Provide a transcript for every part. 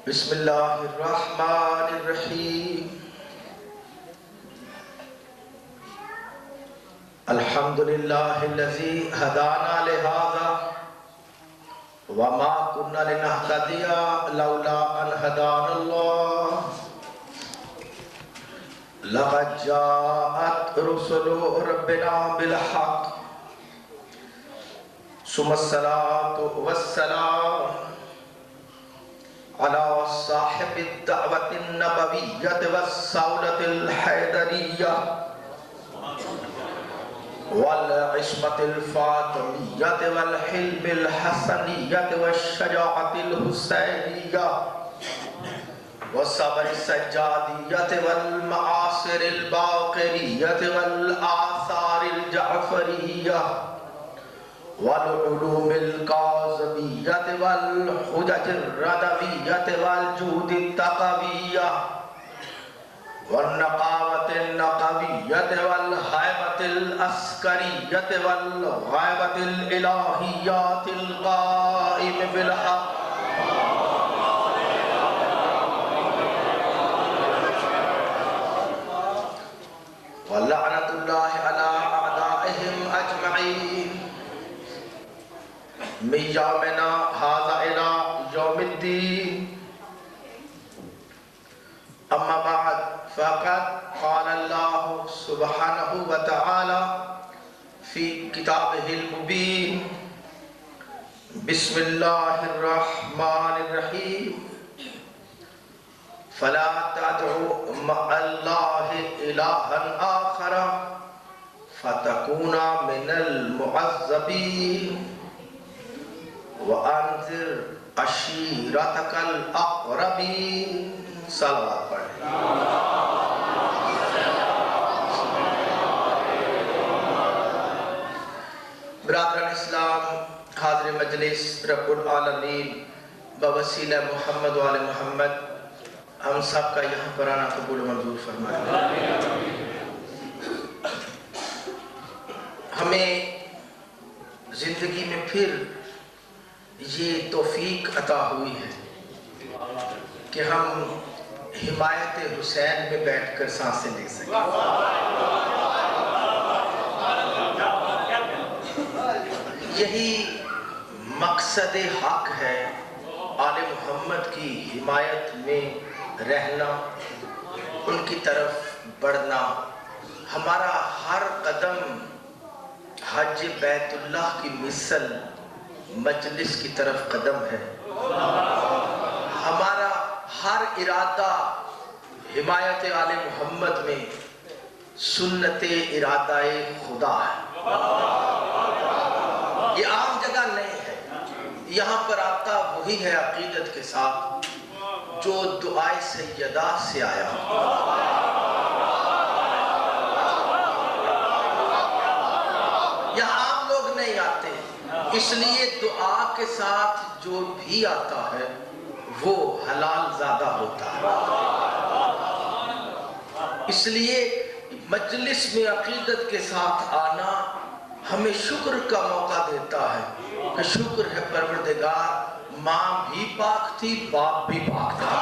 بسم اللہ الرحمن الرحیم الحمدللہ الذی ہدانا لہذا وما كنا لنهتدي لولا ان هدانا الله لقد جاءت رسل ربنا بالحق ثم الصلاة والسلام على صاحب الدعوة النبوية والصولة الحيدرية والعصمة الفاطمية والحلم الحسنية والشجاعة الحسينية والصبر السجادية والمعاصر الباقرية والآثار الجعفرية والعلوم الكاظمية والحجج الردوية والجود التقوية والنقاوة النقوية والهيبة العسكرية والغيبة الإلهيات القائم بالحق ولعنة الله على أعدائهم أجمعين من يومنا هذا إلى يوم الدين. أما بعد فقد قال الله سبحانه وتعالى في كتابه المبين بسم الله الرحمن الرحيم فلا تدعوا مع الله إلها آخر فتكون من المعذبين وأنذر عشيرتك الأقربين. صلوات پڑھیں. برادران اسلام، حاضر مجلس، رب العالمین بوسیلہ محمد و آل محمد ہم سب کا یہاں پر آنا قبول و منظور فرمائے. ہمیں زندگی میں پھر یہ توفیق عطا ہوئی ہے کہ ہم حمایت حسین میں بیٹھ کر سانسیں لے سکیں. یہی مقصد حق ہے، آل محمد کی حمایت میں رہنا، ان کی طرف بڑھنا. ہمارا ہر قدم حج بیت اللہ کی مثل مجلس کی طرف قدم ہے. ہمارا ہر ارادہ حمایت آل محمد میں سنت ارادہ خدا ہے. یہ عام جگہ نہیں ہے. یہاں پر آتا وہی ہے عقیدت کے ساتھ جو دعائے سیدہ سے آیا. یہاں عام لوگ نہیں آتے، اس لیے دعا کے ساتھ جو بھی آتا ہے وہ حلال زیادہ ہوتا ہے. اس لیے مجلس میں عقیدت کے ساتھ آنا ہمیں شکر کا موقع دیتا ہے کہ شکر ہے پروردگار، ماں بھی پاک تھی، باپ بھی پاک تھا.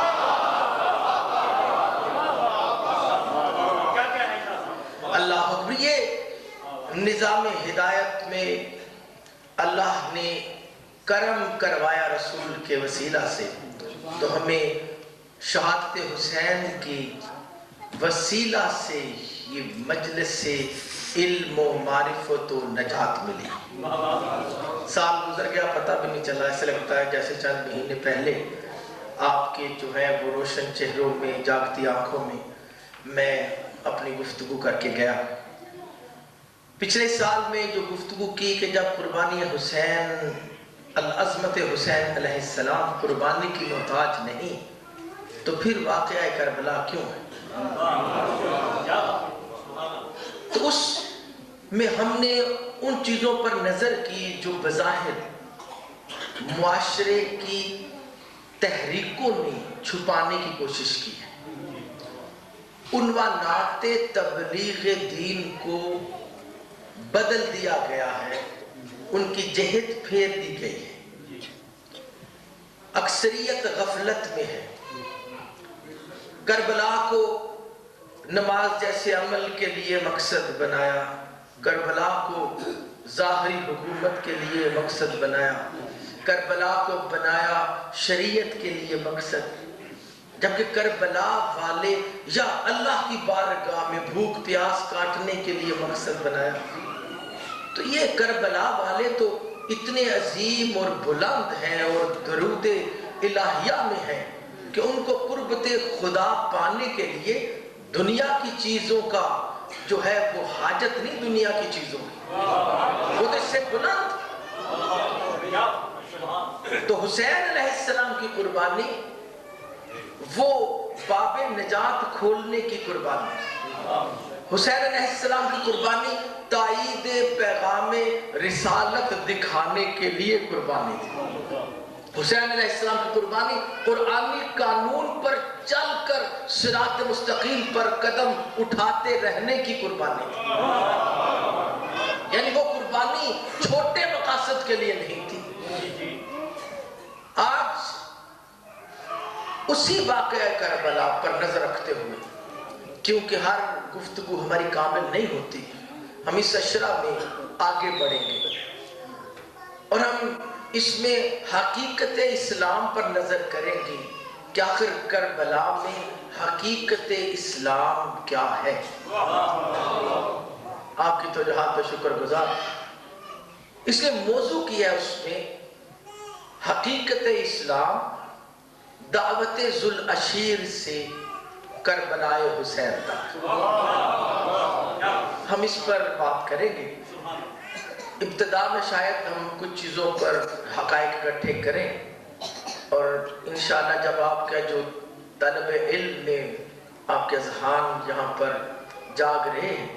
اللہ اکبر. یہ نظام ہدایت میں اللہ نے کرم کروایا رسول کے وسیلہ سے، تو ہمیں شہادت حسین کی وسیلہ سے یہ مجلس سے علم و معرفت و نجات ملی. سال گزر گیا، پتہ بھی نہیں چلا. ایسے لگتا ہے جیسے چند مہینے پہلے آپ کے جو ہے وہ روشن چہروں میں، جاگتی آنکھوں میں میں اپنی گفتگو کر کے گیا. پچھلے سال میں جو گفتگو کی کہ جب قربانی حسین، العظمت حسین علیہ السلام قربانی کی محتاج نہیں تو پھر واقعہ کربلا کیوں ہے؟ تو اس میں ہم نے ان چیزوں پر نظر کی جو بظاہر معاشرے کی تحریکوں نے چھپانے کی کوشش کی ہے. عنوانات تبلیغ دین کو بدل دیا گیا ہے، ان کی جہت پھیر دی گئی ہے. اکثریت غفلت میں ہے۔ کربلا کو نماز جیسے عمل کے لیے مقصد بنایا، کربلا کو ظاہری حکومت کے لیے مقصد بنایا، کربلا کو بنایا شریعت کے لیے مقصد، جبکہ کربلا والے یا اللہ کی بارگاہ میں بھوک پیاس کاٹنے کے لیے مقصد بنایا۔ تو یہ کربلا والے تو اتنے عظیم اور بلند ہیں اور درود الہیہ میں ہیں کہ ان کو قربت خدا پانے کے لیے دنیا کی چیزوں کا جو ہے وہ حاجت نہیں، دنیا کی چیزوں کی، وہ تو اس سے بلند۔ تو حسین علیہ السلام کی قربانی وہ باب نجات کھولنے کی قربانی، حسین علیہ السلام کی قربانی تائید پیغام رسالت دکھانے کے لیے قربانی تھی، حسین علیہ السلام کی قربانی قرآنی قانون پر چل کر صراط مستقیم پر قدم اٹھاتے رہنے کی قربانی تھی، یعنی وہ قربانی چھوٹے مقاصد کے لیے نہیں تھی۔ آج اسی واقعہ کربلا پر نظر رکھتے ہوئے، کیونکہ ہر گفتگو ہماری کامل نہیں ہوتی، ہم اس اشرا میں آگے بڑھیں گے اور ہم اس میں حقیقت اسلام پر نظر کریں گے کہ آخر کربلا میں حقیقت اسلام کیا ہے۔ آپ کی توجہات پہ شکر گزار، اس لیے موضوع کیا ہے اس میں حقیقت اسلام، دعوت ذوالعشیر سے کربلائے حسین تک، ہم اس پر بات کریں گے۔ ابتدا میں شاید ہم کچھ چیزوں پر حقائق اکٹھے کریں اور انشاءاللہ جب آپ کا جو طلب علم میں آپ کے اذہان یہاں پر جاگ رہے ہیں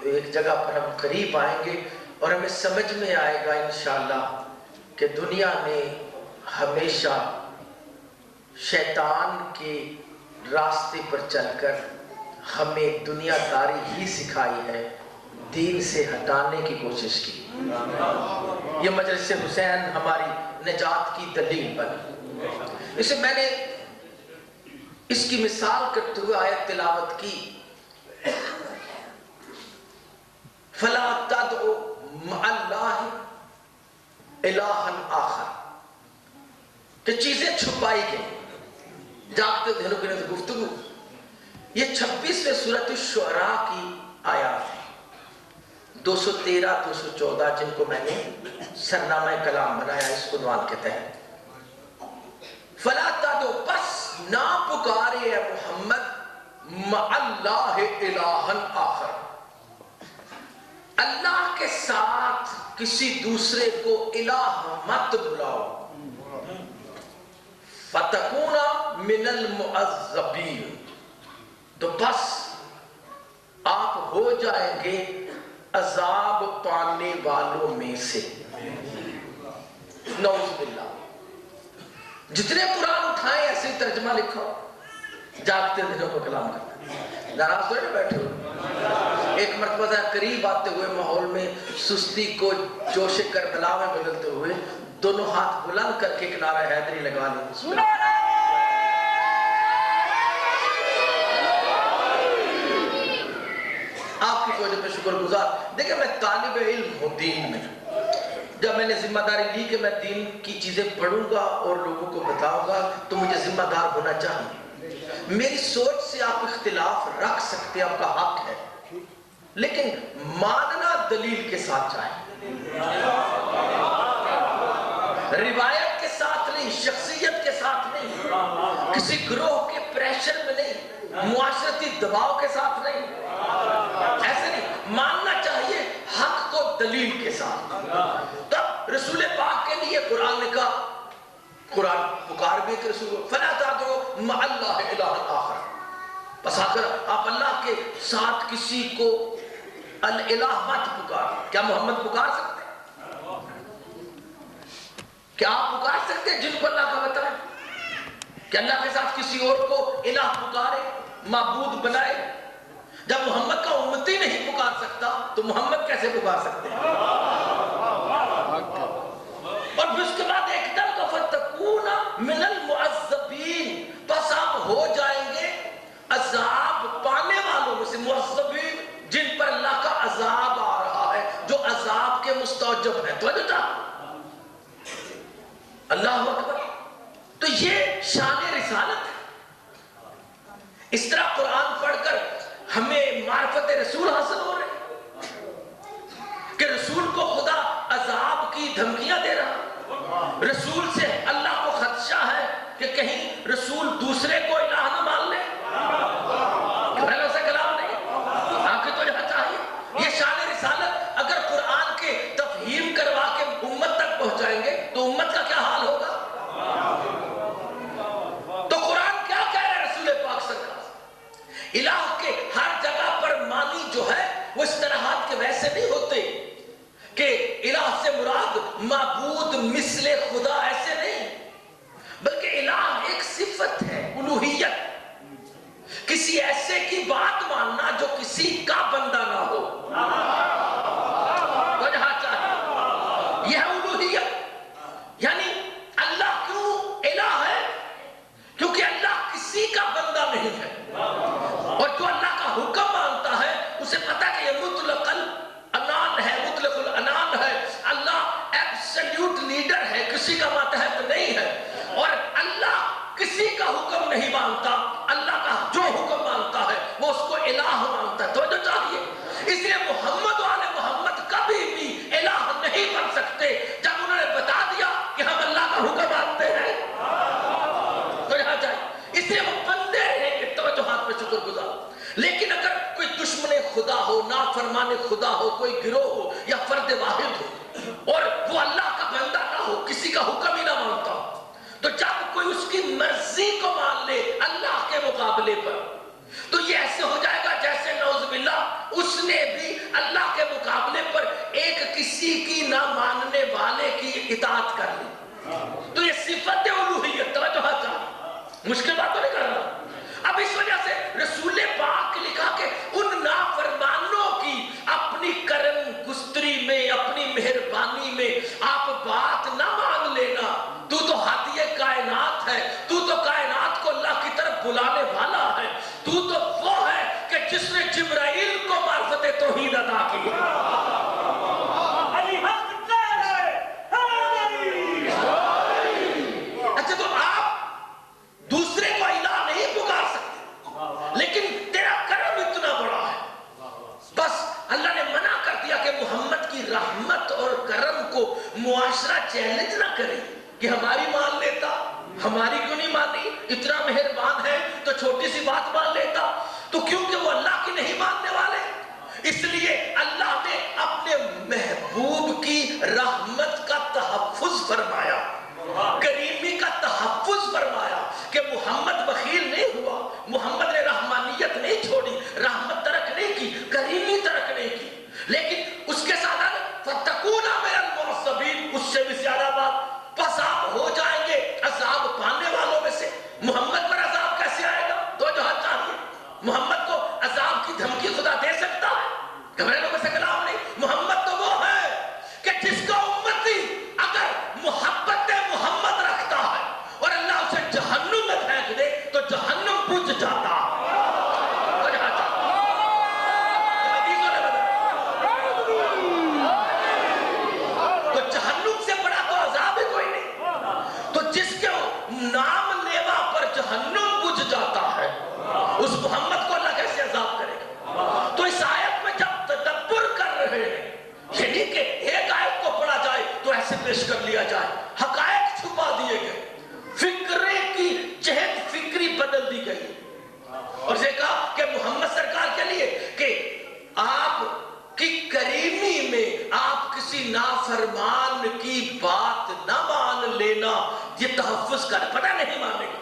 تو ایک جگہ پر ہم قریب آئیں گے اور ہمیں سمجھ میں آئے گا انشاءاللہ کہ دنیا نے ہمیشہ شیطان کے راستے پر چل کر ہمیں دنیا داری ہی سکھائی ہے، دین سے ہٹانے کی کوشش کی۔ یہ مجلس حسین ہماری نجات کی دلیل بنی۔ اسے میں نے اس کی مثال کرتے ہوئے آیت تلاوت کی، فَلَا تَدْعُ مَعَ اللَّهِ إِلَٰهًا آخَرَ، کہ چیزیں چھپائی گئی، جاگتے دھنوں کی نظر گفتگو۔ یہ 26ویں سورۃ الشعراء کی آیات ہے، 213 214 جن کو میں نے سرنامہ کلام بنایا اس عنوان کے تحت۔ فَلَا تَدْعُ، بس نہ پکارے اے محمد، مَعَ اللَّهِ إِلَٰهًا آخَرَ، اللہ کے ساتھ کسی دوسرے کو الہ مت بلاؤ، فَتَكُونَ مِنَ الْمُعَذَّبِينَ، تو بس آپ ہو جائیں گے عذاب پانے والوں میں سے۔ نعوذ باللہ، جتنے قرآن اٹھائیں ایسے ہی ترجمہ لکھو، جاگتے دنوں کو کلام کرتا۔ ناراض ہوئے نا بیٹھے ہوئے، ایک مرتبہ قریب آتے ہوئے ماحول میں سستی کو جوش کربلا میں بدلتے ہوئے دونوں ہاتھ بلند کر کے کنارہ حیدری لگا لی۔ آپ کی توجہ پہ شکر گزار۔ دیکھیں میں طالب علم ہوں دین میں، جب میں نے ذمہ داری لی کہ میں دین کی چیزیں پڑھوں گا اور لوگوں کو بتاؤں گا تو مجھے ذمہ دار ہونا چاہیے۔ میری سوچ سے آپ اختلاف رکھ سکتے ہیں، آپ کا حق ہے، لیکن ماننا دلیل کے ساتھ چاہیے، روایت کے ساتھ نہیں، شخصیت کے ساتھ نہیں، کسی گروہ کے پریشر میں نہیں، معاشرتی دباؤ کے ساتھ نہیں، ایسے نہیں، ماننا چاہیے حق کو دلیل کے ساتھ۔ تب رسول پاک کے لیے قرآن نے کہا، قرآن پکار بھی کہ رسول فَلَا تَدْعُ مَعَ اللَّهِ إِلَٰهًا آخَرَ، بس آخر آپ اللہ کے ساتھ کسی کو الہ مت پکار۔ کیا محمد پکار سکتے ہیں؟ کیا آپ پکار سکتے ہیں جن کو اللہ کا وطن ہے؟ کہ اللہ کے ساتھ کسی اور کو الہ پکارے، معبود بنائے؟ جب محمد کا امتی نہیں پکار سکتا تو محمد کیسے پکار سکتے ہیں؟ اور پھر اس کے بعد ایک دم کا فَتَّقُونَ من المعذبین، بس آپ ہو جائیں گے عذاب پانے والوں میں سے، معذبین جن پر اللہ کا عذاب آ رہا ہے، جو عذاب کے مستوجب ہیں۔ تو اللہ اکبر۔ تو یہ شان رسالت ہے۔ اس طرح قرآن پڑھ کر ہمیں معرفت رسول حاصل ہو رہے کہ رسول کو خدا عذاب کی دھمکیاں دے رہا، رسول سے اللہ کو خدشہ ہے کہ کہیں رسول دوسرے کو الہ نہ مان لے۔ پہلے سے کلام نہیں، آپ کی تو یہاں چاہیے۔ یہ شان رسالت اگر قرآن کے تفہیم کروا کے امت تک پہنچائیں گے تو امت کا کیا حال ہوگا؟ تو قرآن کیا کہہ رہے رسول پاک سرکار؟ الہ کے ہر جگہ پر معنی جو ہے وہ اس طرحات کے ویسے نہیں ہوتے کہ الہ سے مراد معبود مثل خدا، ایسے نہیں، بلکہ الہ ایک صفت ہے، الوہیت، کسی ایسے کی بات ماننا جو کسی کا بندہ نہ ہو۔ تو جہاں چاہیے یہ ہے الوہیت، یعنی اللہ کیوں الہ ہے؟ کیونکہ اللہ کسی کا بندہ نہیں ہے، اور جو اللہ کا حکم مانتا ہے اسے پتا کہ یہ مطلق الانان ہے، مطلق الانان ہے، اللہ ایبسلیوٹ لیڈر ہے، کسی کا ماتحت نہیں ہے، اور اللہ کسی کا حکم نہیں مانتا، اللہ کا جو حکم مانتا ہے وہ اس کو الہ مانتا ہے۔ تو جو چاہیے اس لیے محمد والے محمد کبھی بھی الہ نہیں بن سکتے جب انہوں نے بتا دیا کہ ہم اللہ کا حکم مانتے ہیں۔ تو یہاں چاہیے اس لیے وہ بندے ہیں کہ توجہات پہ شکر گزار۔ لیکن اگر کوئی دشمن خدا ہو، نافرمان خدا ہو، کوئی گروہ ہو یا فرد واحد ہو، اور وہ اللہ کا بندہ نہ ہو، کسی کا حکم ہی نہ مانتا ہو، تو جب کوئی اس کی مرضی کو مان لے اللہ کے مقابلے پر، تو یہ ایسے ہو جائے گا جیسے نعوذ باللہ اس نے بھی اللہ کے مقابلے پر ایک کسی کی نہ ماننے والے کی اطاعت کر لی۔ تو یہ صفت الوہیت، توجہ چاہیے، مشکل بات تو نہیں کر رہا۔ اب اس وجہ سے رسول پاک لکھا کہ ان نافرمانوں کی اپنی کرم گستری میں، اپنی مہربانی میں آپ بات نہ مان لینا، تو ہادی کائنات ہے، تو کائنات کو اللہ کی طرف بلانے والا ہے، تو وہ ہے کہ جس نے جبرائیل کو معرفت توحید عطا کی۔ اچھا تو آپ دوسرے کو الہ نہیں پکار سکتے، لیکن تیرا کرم اتنا بڑا ہے، بس اللہ نے منع کر دیا کہ محمد کی رحمت اور کرم کو معاشرہ چیلنج نہ کرے کہ ہماری مان لیتا، ہماری کیوں نہیں مانی، اتنا مہربان ہے تو چھوٹی سی بات مان لیتا۔ تو کیونکہ وہ اللہ کی نہیں ماننے والے، اس لیے اللہ نے اپنے محبوب کی رحمت کا تحفظ فرمایا، کریمی کا تحفظ فرمایا کہ محمد بخیل نہیں ہوا، محمد نے رحمانیت نہیں چھوڑی، رحمت ترک نہیں کی، کریمی ترک نہیں کی، لیکن اس کے ساتھ فَتَّقُونَ مِنَ الْمُعَذَّبِينَ، اس سے بھی زیادہ بات، بس آپ ہو جائیں گے عذاب پانے والوں میں سے۔ محمد پر عذاب کیسے آئے گا؟ تو جہاں چاہیے محمد کو عذاب کی دھمکی خدا دے سکتا ہے؟ گھبرے لوگوں سے کلام نہیں۔ محمد تو وہ ہے کہ جس کا امتی اگر محبت محمد رکھتا ہے اور اللہ اسے جہنم میں پھینک دے تو جہنم بجھ جاتا ہے۔ تو جہاں چاہیے حدیثوں نے تو جہنم سے بڑا تو عذاب ہی کوئی نہیں۔ تو جس کے نام لیوا پر جہنم بجھ جاتا ہے اس محمد کو اللہ کیسے عذاب کرے گا؟ تو اس آیت میں جب تدبر کر رہے ہیں، یعنی کہ ایک آیت کو پڑھا جائے تو ایسے پیش کر لیا جائے، حقائق چھپا دیے گئے، فکرے کی جہت فکری بدل دی گئی، اور یہ کہا کہ محمد سرکار کے لیے کہ آپ کی کریمی میں آپ کسی نافرمان کی بات نہ مان لینا، یہ تحفظ کر پتہ نہیں مانے گا،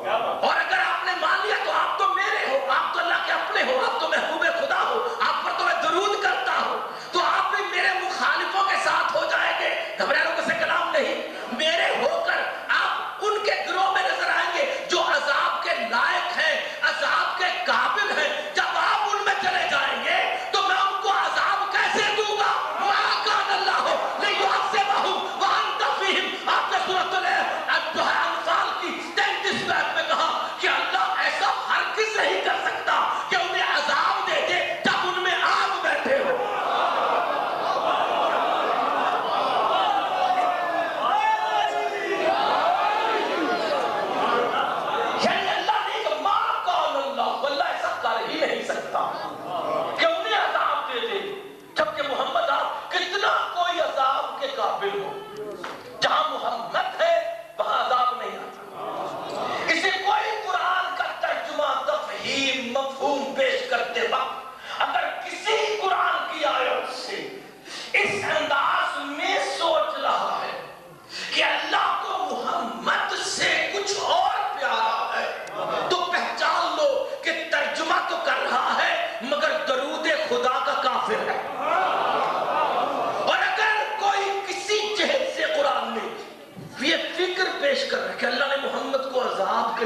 اور اگر آپ نے مان لیا تو آپ تو میرے ہو، آپ تو اللہ کے اپنے ہو، آپ تو محبوب خدا ہو، آپ پر تو میں درود کرتا ہوں، تو آپ بھی میرے مخالفوں کے ساتھ ہو جائیں گے۔ گھبرے لوگوں سے کلام نہیں، میرے ہو کر آپ ان کے گروہ میں نظر آئیں گے جو عذاب کے لائق ہیں، عذاب کے قابل ہیں۔ جب آپ ان میں چلے جائیں گے تو میں ان کو عذاب کیسے دوں گا؟ مَا كَانَ اللَّهُ لِيُعَذِّبَهُمْ وَأَنْتَ فِيهِمْ، آپ نے سورۃ الحج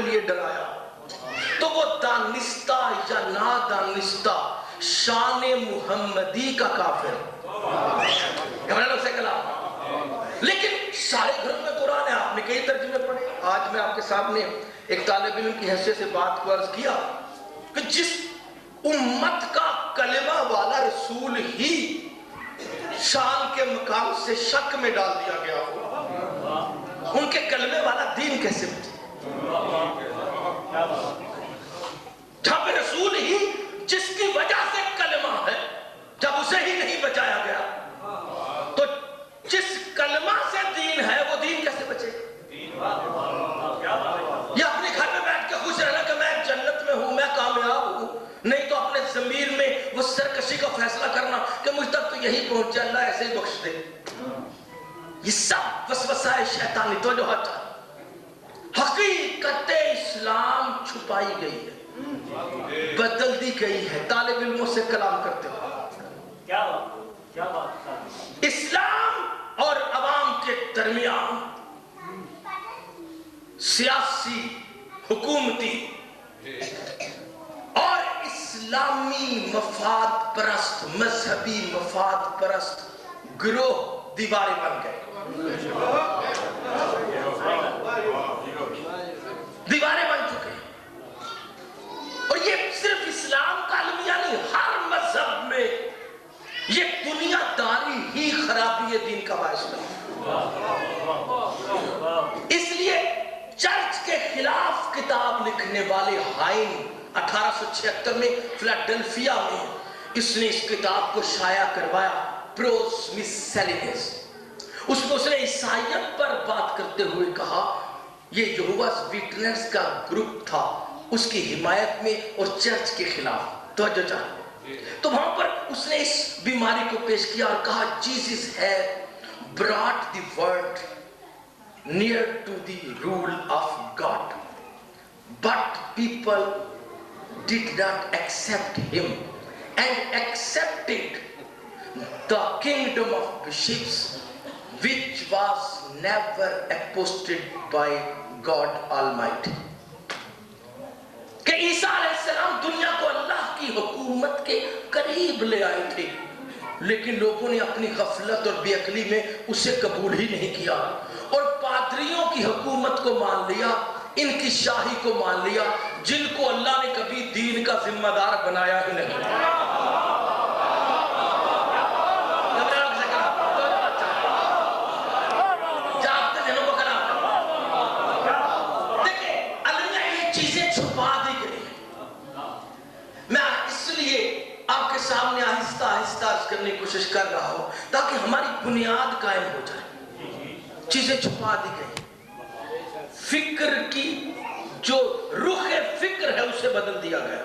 لیے ڈرایا تو وہ دانستہ یا نادانستہ شان محمدی کا کافر، لیکن سارے گھروں میں قرآن ہے، آپ نے کئی ترجمے پڑھے۔ آج میں آپ کے سامنے ایک طالب علم کی حیثیت سے بات کو عرض کیا کہ جس امت کا کلمہ والا رسول ہی شان کے مقام سے شک میں ڈال دیا گیا ہو، ان کے کلمے والا دین کیسے بچے؟ جہاں پہ رسول ہی جس کی وجہ سے کلمہ ہے، جب اسے ہی نہیں بچایا گیا تو جس کلمہ سے دین ہے وہ دین کیسے بچے؟ یا اپنے گھر میں بیٹھ کے خوش رہنا کہ میں جنت میں ہوں، میں کامیاب ہوں، نہیں تو اپنے ضمیر میں وہ سرکشی کا فیصلہ کرنا کہ مجھ تک تو یہی پہنچے، اللہ ایسے ہی بخش دے۔ یہ سب وسوسہ شیطانی تو جو ہٹا، حقیقت اسلام چھپائی گئی ہے، بدل دی گئی ہے طالب علموں سے کلام کرتے ہو۔ کیا بات؟ اسلام اور عوام کے درمیان سیاسی، حکومتی اور اسلامی مفاد پرست، مذہبی مفاد پرست گروہ دیواریں بن گئے، دیواریں بن چکے ہیں۔ اور یہ صرف اسلام کا المیہ نہیں، ہر مذہب میں یہ دنیا داری ہی خرابی دین کا باعث ہے۔ اس لیے چرچ کے خلاف کتاب لکھنے والے ہائن 1876 میں فلاڈلفیا میں اس نے اس کتاب کو شائع کروایا، پروس مسیلینس۔ اس میں اس نے عیسائیت پر بات کرتے ہوئے کہا یہ یہوہا's وٹنس کا گروپ تھا اس کی حمایت میں اور چرچ کے خلاف، توجہ چاہیے۔ تو وہاں پر اس نے اس بیماری کو پیش کیا اور کہا Jesus had brought the world near to the rule of God, but people did not accept him and accepted the kingdom of bishops, which was never opposed by God Almighty. کہ عیسیٰ علیہ السلام دنیا کو اللہ کی حکومت کے قریب لے آئے تھے، لیکن لوگوں نے اپنی غفلت اور بے عقلی میں اسے قبول ہی نہیں کیا اور پادریوں کی حکومت کو مان لیا، ان کی شاہی کو مان لیا، جن کو اللہ نے کبھی دین کا ذمہ دار بنایا ہی نہیں۔ کرنے کی کوشش کر رہا ہوں تاکہ ہماری بنیاد قائم ہو جائے۔ چیزیں چھپا دی گئی، فکر کی جو رخ فکر ہے اسے بدل دیا گیا،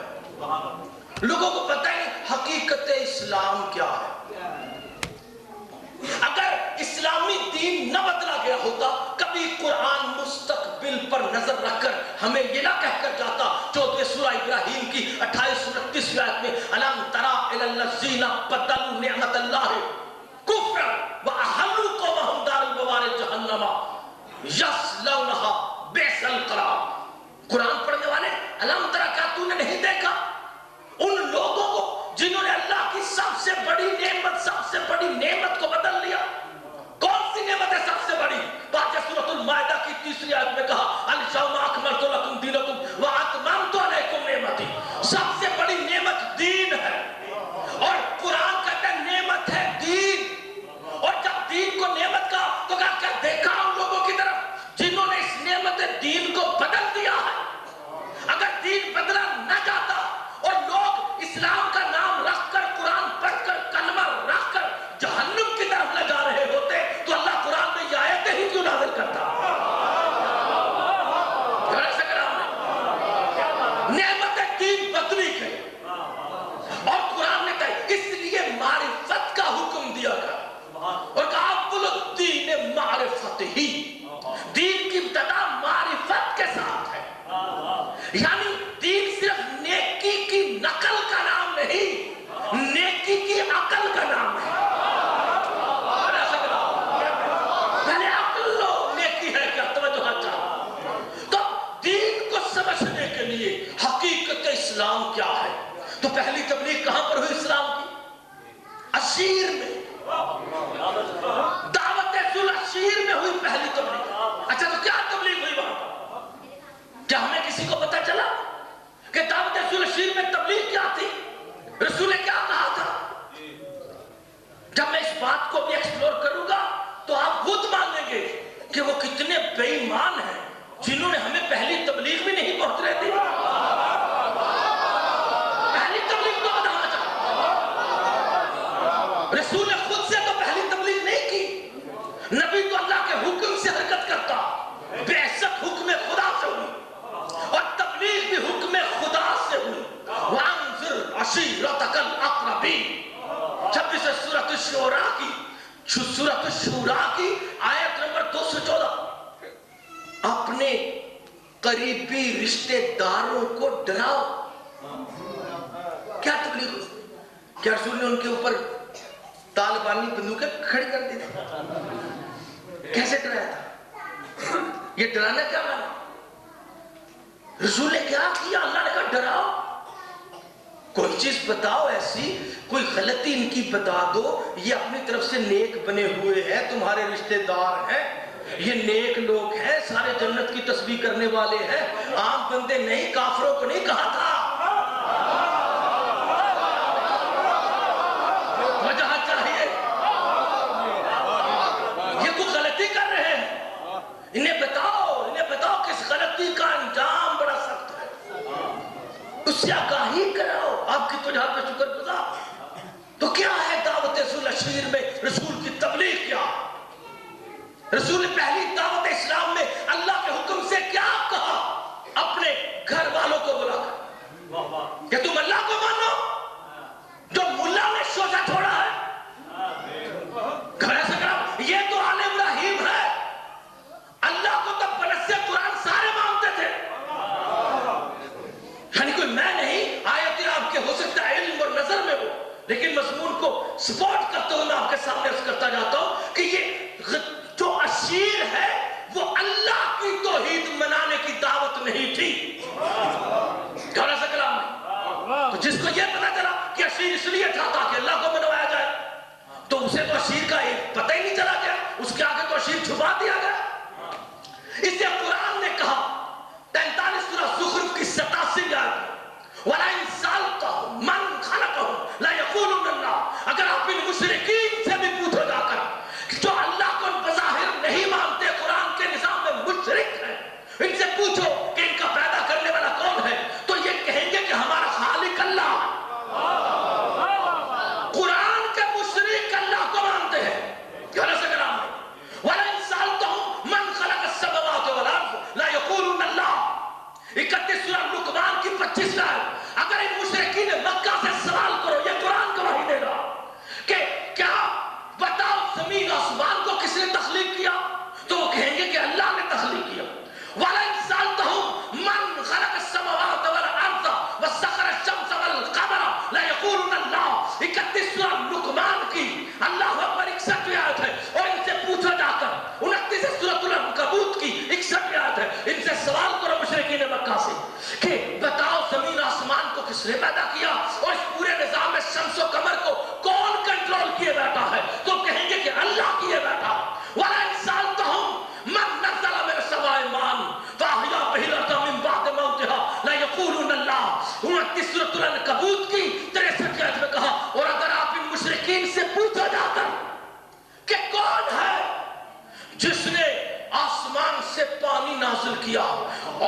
لوگوں کو پتہ ہے حقیقت اسلام کیا ہے۔ اگر اسلامی دین نہ بدلا گیا ہوتا کبھی قرآن مستقبل پر نظر رکھ کر ہمیں یہ نہ کہہ کر جاتا 14 سورہ ابراہیم کی 28-29 آیت میں الم تری الی الذین بدلوا نعمت اللہ کفرا واحلوا قومهم دار البوار جہنم یصلونھا بئس القرار۔ قرآن پڑھنے والے الم تری، کیا تو نے نہیں دیکھا ان لوگوں کو جنہوں نے اللہ کی سب سے بڑی نعمت کو بدل لیا؟ کون سی نعمت ہے سب سے بڑی؟ باقی سورۃ المائدہ کی 3 آیت میں کہا الیوم اکملت لکم دینکم واتممت علیکم نعمتی۔ سب سے بڑی نعمت دین ہے، اور قرآن کہتا ہے نعمت ہے دین پہلی تبلیغ کہاں پر ہوئی اسلام کی؟ اشیر میں، دعوت اشیر میں ہوئی پہلی تبلیغ۔ اچھا تو کیا تبلیغ ہوئی وہاں پر؟ کیا ہمیں کسی کو پتا چلا کہ دعوت اشیر میں تبلیغ کیا تھی؟ رسول نے کیا کہا تھا؟ جب میں اس بات کو بھی ایکسپلور کروں گا تو آپ خود مانیں گے کہ وہ کتنے بے ایمان ہیں جنہوں نے ہمیں پہلی تبلیغ بھی نہیں پہنچنے دی۔ پہلی تبلیغ تو بتانا چاہتا، رسول نے خود سے تو پہلی تبلیغ نہیں کی، نبی تو اللہ کے حکم سے حرکت کرتا، بعثت حکم خدا سے ہوئی اور تبلیغ بھی حکم خدا سے ہوئی۔ وَأَنذِرْ عَشِيرَتَكَ الْأَقْرَبِينَ، 26 سورۃ الشورى کی آیت نمبر 214۔ اپنے قریبی رشتے داروں کو ڈراؤ۔ کیا تبلیغ ہوئی؟ کیا رسول نے ان کے اوپر طالبانی بندوقیں کھڑی کر دی تھی؟ کیسے ڈرایا تھا؟ یہ ڈرانا کیا مانا؟ رسول نے کیا کیا؟ اللہ نے کہا ڈراؤ، کوئی چیز بتاؤ ایسی، کوئی غلطی ان کی بتا دو، یہ اپنی طرف سے نیک بنے ہوئے ہیں، تمہارے رشتے دار ہیں، یہ نیک لوگ ہیں، سارے جنت کی تسبیح کرنے والے ہیں، عام بندے نہیں، کافروں کو نہیں کہا تھا۔ وجہ چاہیے، یہ کوئی غلطی کر رہے ہیں، انہیں بتاؤ کس غلطی کا انجام بڑا سخت ہے، اس سے آگاہی کراؤ۔ آپ کی تو جہاں پہ شکر گزار، تو کیا ہے دعوت اشیر میں رسول کی تبلیغ؟ کیا رسول نے پہلی دعوت اسلام میں اللہ کے حکم سے کیا کہا؟ اپنے گھر والوں کو بلا کر کہ تم اللہ کو مانو جو ملا نے شوشہ چھوڑا ہے، گھر سے کرام، یہ تو آل ابراہیم ہے، اللہ کو تو بنص قرآن سارے مانتے تھے، یعنی کوئی میں نہیں، آیتیں آپ کے ہو سکتا ہے علم اور نظر میں ہو، لیکن مضمون کو سپورٹ کرتے ہوئے میں آپ کے سامنے عرض کرتا جاتا ہوں کہ یہ جو اشیر ہے وہ اللہ کی توحید منانے کی دعوت نہیں تھی۔ گھر سے کلام نہیں، تو جس کو یہ پتا چلا کہ اشیر اس لیے تھا تاکہ اللہ کو منوایا جائے، تو اسے تو اشیر کا پتہ ہی نہیں چلا گیا، اس کے آگے تو اشیر چھپا دیا گیا۔ اسے قرآن نے کہا 43 سورہ زخرف کی 87 آیت، وَلَئِن سَأَلْتَهُم مَّن خَلَقَهُمْ لَيَقُولُنَّ اللَّهُ، اگر آپ ان مشرکین سے بھی پوچھو جا کر جو اللہ کو بظاہر نہیں مانتے، قرآن کے نظام میں مشرک ہیں، ان سے پوچھو کہ ان کا پیدا کرنے والا کون ہے، تو یہ کہیں گے کہ ہمارا خالق اللہ ہے۔ قرآن کے مشرک اللہ کو مانتے ہیں۔ گھر سے کرام ہے، وَلَئِن سَأَلْتَهُم مَّن خَلَقَ السَّمَاوَاتِ وَالْأَرْضَ لَيَقُولُنَّ اللَّهُ، 31 سورہ لقمان کی 25 آیت۔ اگر ان مشرکین مکہ سے سوال کرو، یہ قرآن گواہی دے گا کہ کیا بتاؤ زمین آسمان کو کس نے تخلیق کیا، تو وہ کہیں گے کہ اللہ نے تخلیق کیا۔ وَلَئِن سَأَلْتَهُم مَّن خَلَقَ السَّمَاوَاتِ وَالْأَرْضَ وَسَخَّرَ الشَّمْسَ وَالْقَمَرَ لَيَقُولُنَّ اللَّهُ، 31 سورہ لقمان کی اللہ اکبر 61 آیت ہے، اور ان سے پوچھا جا کر 29 سورۃ العنکبوت کی 61 آیت ہے، ان سے سوال کرو مشرکین مکہ سے کہ بتاؤ زمین آسمان کو کس نے پیدا کیا، اور اس پورے نظام میں شمس و قمر کو کون کنٹرول کیے بیٹھا ہے، تو کہیں گے کہ اللہ کیے بیٹھا۔ وَلَئِن سَأَلْتَهُم مَّن نَّزَّلَ مِنَ السَّمَاءِ مَاءً فَأَحْيَا بِهِ الْأَرْضَ مِن بَعْدِ مَوْتِهَا لَيَقُولُنَّ اللَّهُ، 29 سورۃ العنکبوت کی 63 آیت میں کہا۔ اور اگر آپ ان مشرکین سے پوچھا جا کر کہ کون ہے جس نے آسمان سے پانی نازل کیا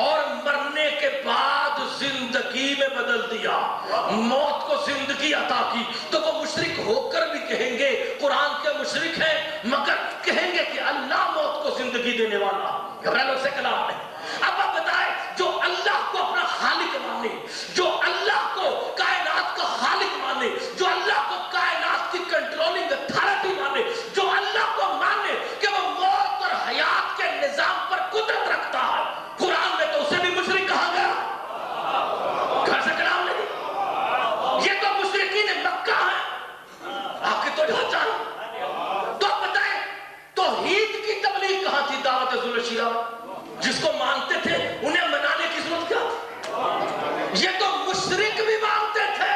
اور مرنے کے بعد زندگی میں بدل دیا، موت کو زندگی عطا کی، تو وہ مشرک ہو کر بھی کہیں گے قرآن کے مشرک ہیں، مگر کہیں گے کہ اللہ موت کو زندگی دینے والا۔ گھبرائے سے کلام نہیں۔ اب آپ بتائیں، جو اللہ کو اپنا خالق مانے، جو اللہ کو کائنات کا خالق مانے، جو اللہ کو کائنات کی کنٹرولنگ اتھارٹی مانے، جو اللہ کو مانے کہ وہ موت اور حیات کے نظام پر قدرت رکھتا ہے، قرآن میں تو اسے بھی مشرک کہا گیا۔ گھر سے کلام نہیں، یہ تو مشرکین مکہ ہیں، آپ کی تو جہاں چاہیے۔ تو آپ بتائیں توحید کی تبلیغ کہاں تھی دعوت ذوالشیرہ میں؟ جس کو مانتے تھے انہیں منانے کی ضرورت کیا؟ یہ تو مشرک بھی مانتے تھے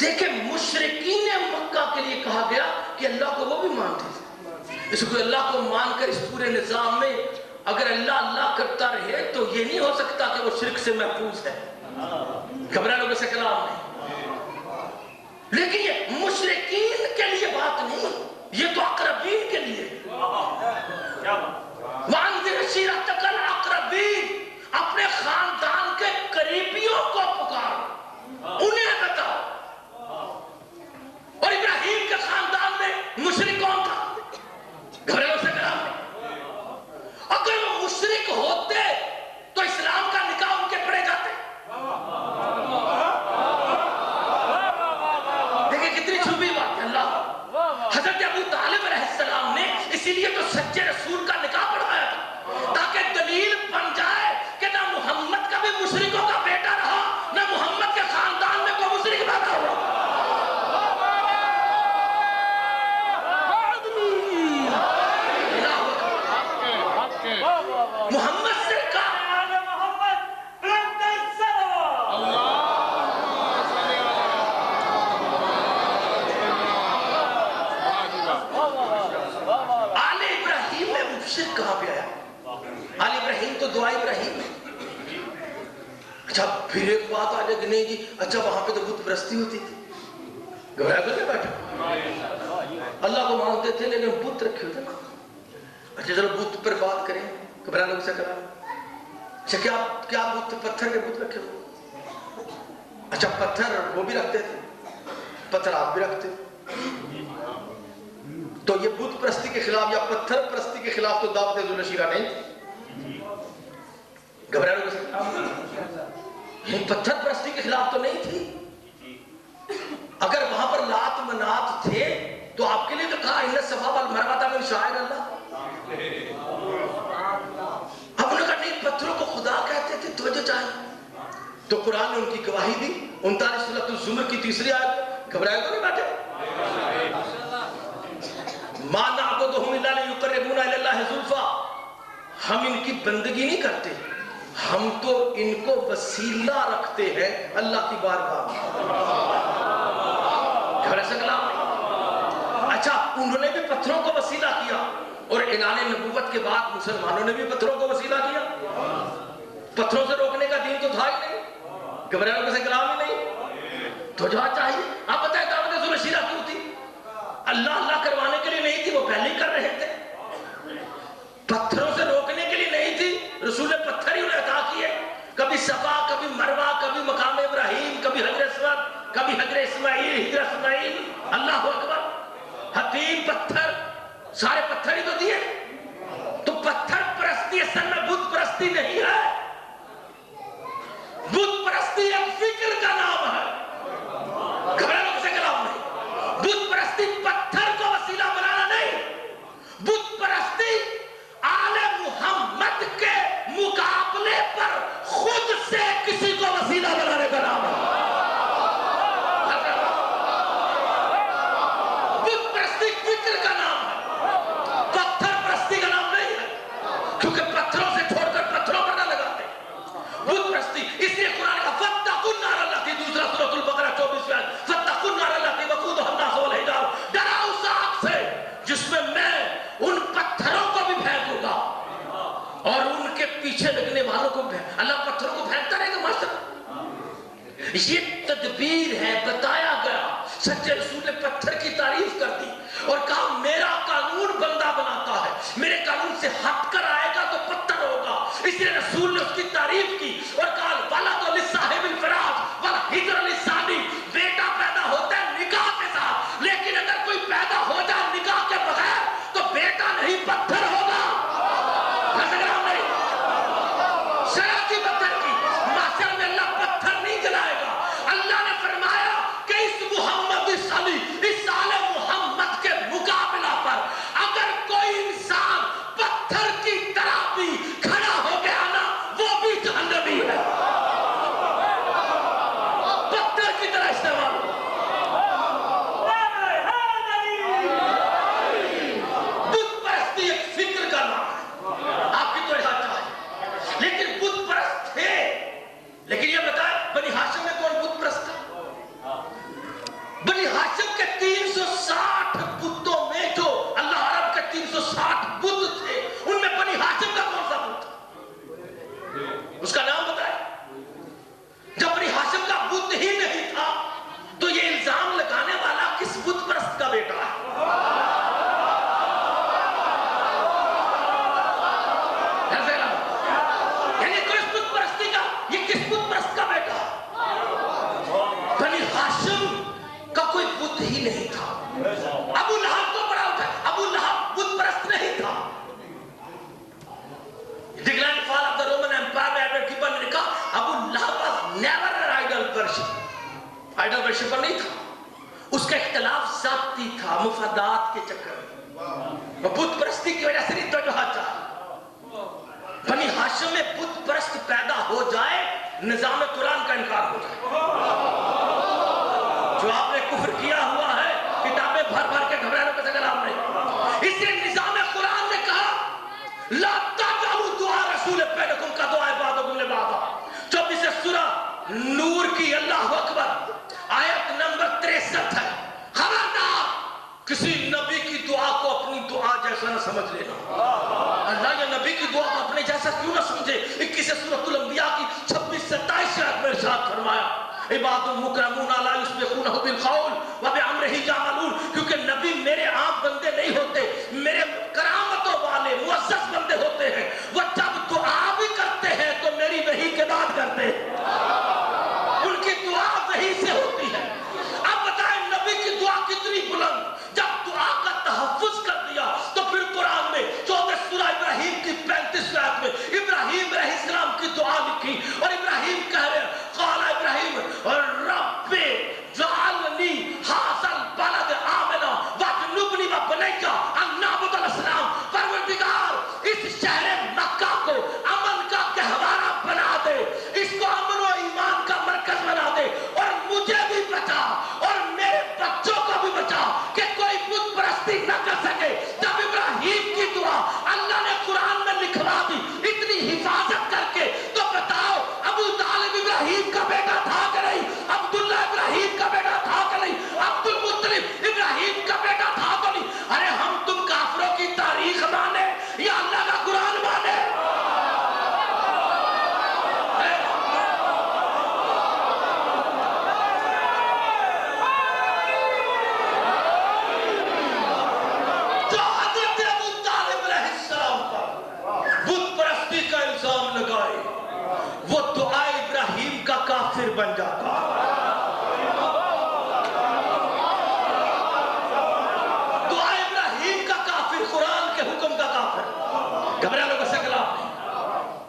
دیکھیں مشرکین مکہ کے لیے کہا گیا کہ اللہ کو وہ بھی مانتے تھے. اس کو اللہ کو مان کر اس پورے نظام میں اگر اللہ اللہ کرتا رہے تو یہ نہیں ہو سکتا کہ وہ شرک سے محفوظ ہے. گھبرا لوگوں سے کلام نہیں. لیکن یہ مشرکین کے لیے بات نہیں, یہ تو اقربین کے لیے. وَأَنذِرْ عَشِيرَتَكَ الْأَقْرَبِينَ, اپنے خاندان کے قریبیوں کو پکار, انہیں بتاؤ. اور ابراہیم کے خاندان میں مشرک کون تھا؟ گھروں سے کلام نہیں. اگر وہ مشرک ہوتے تو اسلام کا نکاح ان کے پڑے جاتے. دیکھیں کتنی چھپی بات ہے. اللہ حضرت ابو طالب علیہ السلام نے اسی لیے تو سچے رسول کا نکاح پڑھایا تھا, تاکہ دلیل بن جائے کہ نہ محمد کا بھی مشرکوں کا بیٹا رہا, نہ محمد کے خاندان میں کوئی مشرک پیدا ہوا. محمد سے آل ابراہیم میں مشرک کہاں پہ آیا؟ آل ابراہیم تو دعا ابراہیم ہے. اچھا پھر ایک بات آ جائے کہ نہیں جی اچھا وہاں پہ تو بت پرستی ہوتی تھی. گھبرایا تو نہیں بیٹھا, اللہ کو مانتے تھے لیکن بت رکھے ہوتے نا. اچھا چلو بت پر بات کریں. گھبرا لوگ سے کرا. اچھا کیا بت پتھر کے بت رکھے ہوئے؟ اچھا پتھر وہ بھی رکھتے تھے, پتھر آپ بھی رکھتے. تو یہ بت پرستی کے خلاف یا پتھر پرستی کے خلاف تو دعوت ذوالشیرہ نہیں تھی. گھبرا لوگ سے پتھر پرستی کے خلاف تو نہیں تھی. اگر وہاں پر لات منات تھے تو آپ کے لیے تو کہا ان الصفا والمروہ من شعائر اللہ. اب انہوں نے کہا نہیں پتھروں کو خدا کہتے تھے, توجہ چاہیے. تو قرآن نے ان کی گواہی دی. 39 سورۃ الزمر کی 3 آیت. گھبرائے تو نہیں بیٹھے. ما نعبدہم الا لیقربونا الی اللہ زلفیٰ, ہم ان کی بندگی نہیں کرتے, ہم تو ان کو وسیلہ رکھتے ہیں اللہ کی بارگاہ میں. گھبرا سکلا. اچھا انہوں نے بھی پتھروں کو وسیلہ کیا, اور اعلان نبوت کے بعد مسلمانوں نے بھی پتھروں کو وسیلہ کیا. پتھروں سے روکنے کا دین تو تھا ہی نہیں. گھبرانے سے کلام ہی نہیں. تو جہاں چاہیے آپ بتائیں دعوت ذوالشیرہ کیوں تھی؟ اللہ اللہ کروانے کے لیے نہیں تھی, وہ پہلے ہی کر رہے تھے. پتھروں سے روکنے کے لیے نہیں تھی, رسول پتھر ہی انہیں عطا کیے. کبھی صفا, کبھی مروہ, کبھی مقام ابراہیم, کبھی حجر اسود, کبھی حجر اسماعیل, حجر اسماعیل. اللہ اکبر. حتیم پتھر, سارے پتھر ہی تو دیے. تو پتھر پرستی اصل میں بت پرستی نہیں ہے. بت پرستی ایک فکر کا نام ہے. گھبرانے سے کلام نہیں. بت پرستی پتھر کو وسیلہ بنانا نہیں. بت پرستی آل محمد کے مقابلے پر خود سے کسی کو وسیلہ بنانے کا نام ہے. بت پرستی فکر کا نام ہے, پتھر پرستی کا نام نہیں ہے, کیونکہ پتھروں سے چھوڑ کر پتھروں پر نہ لگاتے. بت پرستی اس لیے قرآن کا فاتقوا النار التی, دوسرا سورۃ البقرہ 24 میں فاتقوا النار التی وقودها الناس والحجارہ, ڈرا اس آگ سے جس میں میں ان پتھروں کو بھی پھینکوں گا اور ان کے پیچھے لگنے والوں کو بھی. اللہ پتھروں کو پھینکتا رہے گا ماشاءاللہ. یہ تدبیر ہے, بتایا گیا. سچے رسول نے پتھر کی تعریف کر دی اور کہا میرا قانون بندہ بناتا ہے, میرے قانون سے ہٹ کر آئے گا تو پتھر ہوگا. اس لیے رسول نے اس کی تعریف کی اور کہا وَلَدُ لِصَاحِبِ الْفِرَاشِ وَالْحِجْرُ لِلثَّانِي, بیٹا پیدا ہوتا ہے نکاح کے ساتھ, لیکن اگر کوئی پیدا ہو جائے نکاح کے بغیر تو بیٹا نہیں پتھر ہوگا. شرعی پتھر کی معاشر میں اللہ پتھر نہیں جلائے گا. اللہ نے فرمایا کہ اس محمد صلی اس آل محمد کے مقابلہ پر اگر کوئی انسان پتھر کی طرح بھی کھڑا ہو گیا نا, وہ بھی جہنمی ہے. آئیڈل ورشپر نہیں تھا، اس کا اختلاف ذاتی تھا، مفادات کے چکر میں، وہ بت پرستی کی وجہ سے نہیں توجہ چاہا۔ بنی ہاشم میں بت پرست پیدا ہو جائے، نظام قرآن کا انکار ہو جائے۔ جو آپ نے کفر کیا ہوا ہے، کتابیں بھر بھر کے گھبرانے کا کلام نہیں، اس لیے نظام قرآن نے کہا لا تجعلوا دعاء رسول بینکم کدعاء بعضکم لبعض۔ 24 سورہ نور کی اللہ اکبر آیت نمبر 63 ہے، خبردار کسی نبی کی دعا کو اپنی دعا جیسا نہ سمجھ لینا۔ اللہ یا نبی کی دعا کو اپنے جیسا کیوں نہ سمجھے؟ 21 سورۃ الانبیاء کی 26-27 آیت میں ارشاد فرمایا عباد مکرمون لا یسبقونہ بالقول وبامرہ یعملون، کیونکہ نبی میرے عام بندے نہیں ہوتے، میرے کرامتوں والے معزز بندے ہوتے ہیں، وہ جب دعا بھی کرتے ہیں تو میری وحی کے بعد کرتے ہیں، ان کی دعا وحی سے ہوتی ہے۔ اب بتائیں نبی کی دعا کتنی بلند، جب دعا کا تحفظ کر دیا تو پھر قرآن میں 14 سورہ ابراہیم کی 35 آیت میں ابراہیم علیہ السلام کی دعا لکھی، اور ابراہیم کہہ رہے ہیں قال ابراہیم رب جعلنی ھذا البلد آمنا واجنبنی وبنی ان نعبد الاصنام، پروردگار اس شہر مکہ کو امن کا گہوارہ بنا دے، اس کو امن و ایمان کا مرکز بنا دے، اور مجھے بھی بچا اور میرے بچوں کو بھی بچا کہ کوئی بت پرستی نہ کر سکے۔ جب ابراہیم کی دعا اللہ نے قرآن میں لکھوا دی اتنی حفاظت کر کے، تو بتاؤ ابو طالب ابراہیم کا بیٹا تھا کہ نہیں؟ عبداللہ ابراہیم کا بیٹا تھا کہ نہیں؟ عبد المطلب ابراہیم کا بیٹا تھا تو نہیں؟ ارے ہم تم کافروں کی تاریخ مانے یا اللہ کا قرآن مانے؟ جو حضرت ابو طالب علیہ السلام پر بت پرستی کا الزام لگائے، وہ دعا ابراہیم کا کافر بن جاتا۔ دعا ابراہیم کا کافر، قرآن کے حکم کا کافر، گھبرانے کا خلاف نہیں،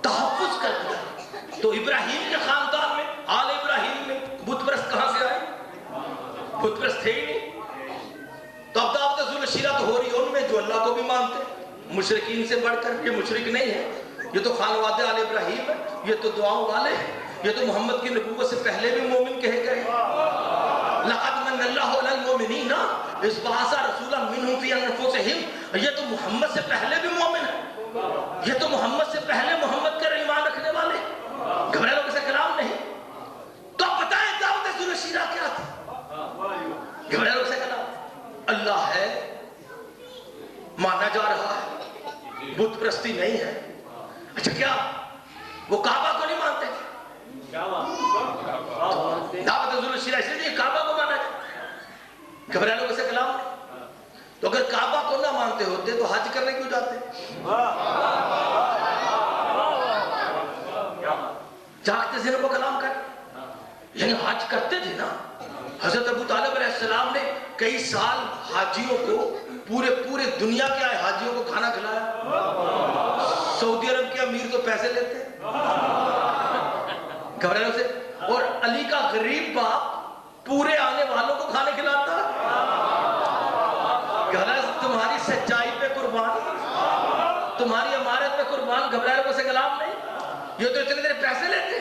تحفظ کر دیا۔ تو ابراہیم کے خاندان میں، آل ابراہیم میں بت پرست کہاں سے آئے؟ بت پرست تھے ہی نہیں۔ تو اب دعوت ذل شیرہ تو ہو رہی ہے ان میں جو اللہ کو بھی مانتے، مشرکین سے بڑھ کر، یہ مشرک نہیں ہے، یہ تو خانواد آل ابراہیم ہے، یہ تو دعاؤں والے ہیں، یہ تو محمد کی نبوت سے پہلے بھی مومن کہے گئے۔ لقد من اللہ علی المؤمنین اذ بعث رسولا منہم فی انفسہم، یہ تو محمد سے پہلے بھی مومن ہے، یہ تو محمد سے پہلے محمد کا ایمان رکھنے والے، گھبرانے کا کلام نہیں۔ تو اب بتائیں دعوت ذل شیرہ کیا تھی؟ گھبرانے کا کلام اللہ ہے، مانا جا رہا ہے، بت پرستی نہیں ہے۔ اچھا کیا وہ کعبہ کو نہیں مانتے؟ دعوت ذل شیرہ اس لیے کعبہ کو مانا جائے، گھبرانے کا کلام نہیں۔ تو اگر کعبہ کو نہ مانتے ہوتے تو حج کرنے کیوں جاتے؟ جاگتے ذہن کو کلام کر، یعنی حج کرتے تھے نا۔ حضرت ابو طالب علیہ السلام نے کئی سال حاجیوں کو، پورے دنیا کے آئے حاجیوں کو کھانا کھلایا۔ سعودی عرب کے امیر تو پیسے لیتے، گھبرانے سے، اور علی کا غریب باپ پورے آنے والوں کو کھانے کھلاتا۔ تمہاری سچائی پہ قربان، تمہاری امانت پہ قربان، گھبرانے سے کلام نہیں۔ یہ تو اتنے دیر پیسے لیتے،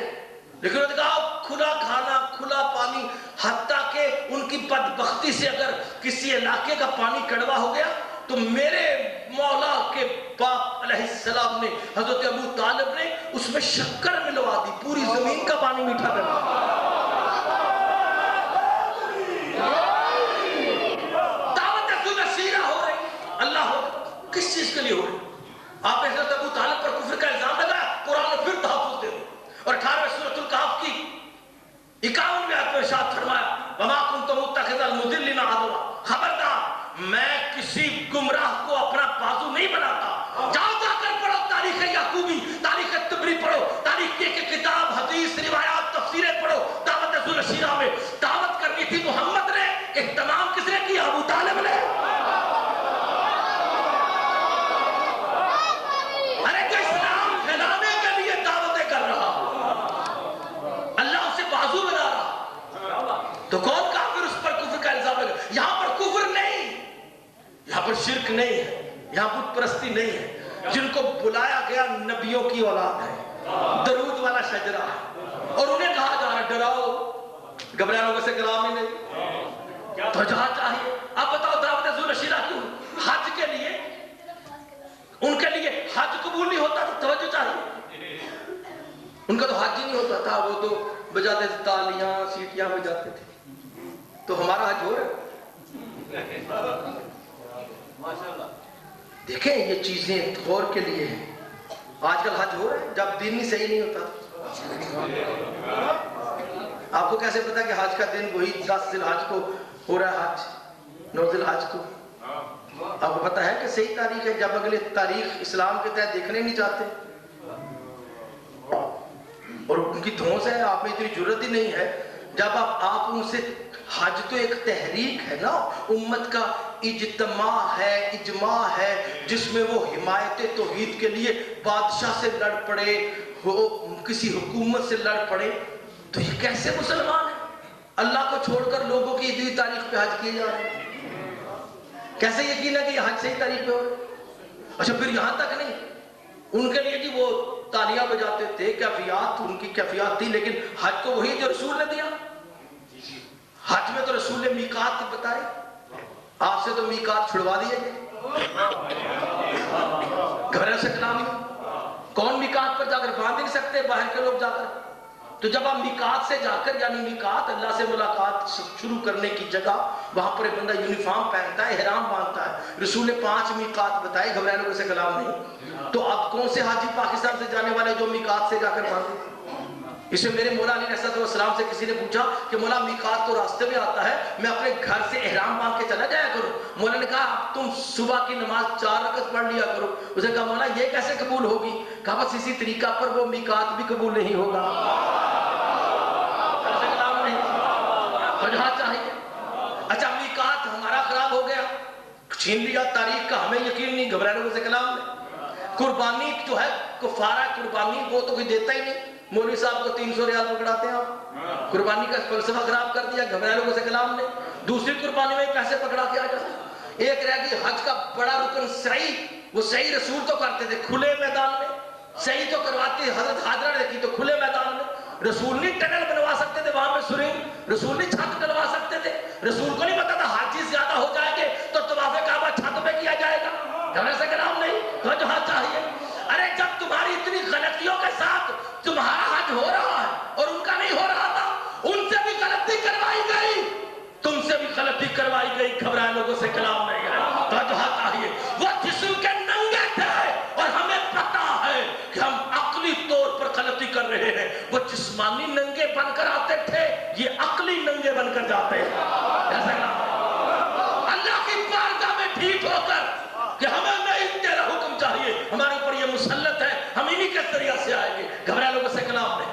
لیکن انہوں نے کہا کھلا کھانا، کھلا پانی، حتیٰ کہ ان کی بدبختی سے اگر کسی علاقے کا پانی کڑوا ہو گیا تو میرے مولا کے باپ علیہ السلام نے، حضرت ابو طالب نے اس میں شکر ملوا دی، پوری زمین کا پانی میٹھا کر دیا۔ دعوت ذل شیرہ ہو رہی، اللہ ہو، کس چیز کے لیے ہو رہی؟ آپ نے حضرت ابو طالب پر کفر کا الزام لگایا، قرآن نے پھر تحفظ دے دیا، اور 18 سورۃ الکہف کی 51ویں آیت میں ارشاد فرمایا وما کنت متخذ المضلین عضدا، خبردار میں کسی گمراہ کو اپنا بازو نہیں بناتا۔ جاؤ جا کر پڑھو تاریخ یعقوبی، تاریخ طبری پڑھو، تاریخ کی کتاب، حدیث، روایات، تفسیریں پڑھو۔ دعوت ذل شیرہ میں دعوت کرنی تھی محمد نے، اہتمام کس نے کیا؟ ابو طالب نے۔ ارے جو اسلام پھیلانے کے لیے دعوتیں کر رہا، اللہ اسے بازو بنا رہا، تو کون کافر اس پر کفر کا الزام لگا؟ یہاں پر کفر نہیں، یہاں پر شرک نہیں ہے، یہاں بت پرستی نہیں ہے، جن کو بلایا گیا نبیوں کی اولاد ہے، درود والا شجرہ ہے، اور انہیں کہا جا رہا ڈراؤ، گھبرانے سے کلام ہی نہیں، تو جہاں چاہیے۔ اب بتاؤ دعوت ذو الشیرہ کیوں؟ حج کے لیے، ان کے لیے حج قبول نہیں ہوتا تو توجہ چاہیے، ان کا تو حج ہی نہیں ہوتا تھا، وہ تو بجاتے تھے تالیاں سیٹیاں بجاتے تھے، تو ہمارا حج ہو رہا ہے؟ دیکھیں یہ چیزیں غور کے لیے ہیں۔ آج کل حج ہو رہا ہے جب دن ہی صحیح نہیں ہوتا۔ آپ کو کیسے پتا کہ حج کا دن وہی 10 ذی الحج کو ہو رہا ہے، حج 9 ذی الحج کو؟ آپ کو پتا ہے کہ صحیح تاریخ ہے، جب اگلے تاریخ اسلام کے تحت دیکھنے نہیں چاہتے، اور ان کی دھونس ہے، آپ میں اتنی جرت ہی نہیں ہے، جب آپ ان سے، حج تو ایک تحریک ہے نا، امت کا اجتماع ہے، اجماع ہے، جس میں وہ حمایت توحید کے لیے بادشاہ سے لڑ پڑے، کسی حکومت سے لڑ پڑے، تو یہ کیسے مسلمان ہیں؟ اللہ کو چھوڑ کر لوگوں کی عیدی تاریخ پہ حج کیے جا رہے ہیں، کیسے یقین ہے کہ یہ حج صحیح تاریخ پہ ہو رہا ہے؟ اچھا پھر یہاں تک نہیں، ان کے لیے جی وہ تالیاں بجاتے تھے، کیفیات ان کی کیفیات تھی، لیکن حج تو وہی جو رسول نے دیا، حج میں تو رسول نے میقات بتائے، آپ سے تو میقات چھڑوا دیے گئے، گھر سے کلام ہی، کون میقات پر جا کر باندھ نہیں سکتے باہر کے لوگ جا کر؟ تو جب آپ میقات سے جا کر، یعنی میقات اللہ سے ملاقات شروع کرنے کی جگہ، وہاں پر ایک بندہ یونیفارم پہنتا ہے، احرام باندھتا ہے، رسول نے 5 میقات بتائے، گھبرانے کو سے کلام نہیں، تو اب کون سے حاجی پاکستان سے جانے والے جو میقات سے جا کر باندھے؟ اسے میرے مولا علی علیہ السلام سے کسی نے پوچھا کہ مولا میقات تو راستے میں آتا ہے، میں اپنے گھر سے احرام باندھ کے چلا جایا کروں۔ مولا نے کہا تم صبح کی نماز 4 رکعت پڑھ لیا کرو۔ اسے کہا مولا یہ کیسے قبول ہوگی؟ کہا بس اسی طریقہ پر وہ میقات بھی قبول نہیں ہوگا، وجہ چاہیے۔ اچھا میقات ہمارا خراب ہو گیا، چھین لیا تاریخ کا، ہمیں یقین نہیں، گھبرانے سے کلام میں۔ قربانی جو ہے کفارہ قربانی، وہ تو کوئی دیتا ہی نہیں، مولوی صاحب کو 300 ریال پکڑاتے ہیں آپ، قربانی کا فلسفہ خراب کر دیا گھبرانے سے کلام نے۔ دوسری قربانی میں پیسے پکڑا کے آ جاتے۔ ایک رہ گئی حج کا بڑا رکن سعی، وہ سعی رسول تو کرتے تھے کھلے میدان میں، سعی تو کرواتے حضرت حاضرہ نے کی تو کھلے میدان میں، رسول نہیں ٹنل بنوا سکتے تھے وہاں پہ سرنگ، رسول نہیں چھت ڈلوا سکتے تھے، رسول کو نہیں پتا تھا حاجی زیادہ ہو جائیں گے تو طواف کعبہ چھت پہ کیا جائے گا، گھبرانے سے کلام نہیں، تو جہاں چاہیے۔ ارے جب تمہاری اتنی غلطیوں کے ساتھ تمہارا حج ہو رہا ہے اور ان کا نہیں ہو رہا تھا، ان سے بھی غلطی کروائی گئی، تم سے بھی غلطی کروائی گئی، گھبرائے لوگوں سے کلام نہیں ہے، تو جہاں چاہیے۔ وہ جسم کے ننگے تھے اور ہمیں پتا ہے کہ ہم عقلی طور پر غلطی کر رہے ہیں، وہ جسمانی ننگے بن کر آتے تھے، یہ عقلی ننگے بن کر جاتے ہیں، اللہ کی بارگاہ میں ٹھیک ہو کر کہ ہمیں نہیں تیرا حکم چاہیے، ہمارے اوپر یہ مسلط ہے، ہم انہی کے ذریعہ سے آئیں گے، گھبرانے لوگوں سے کلام نہیں۔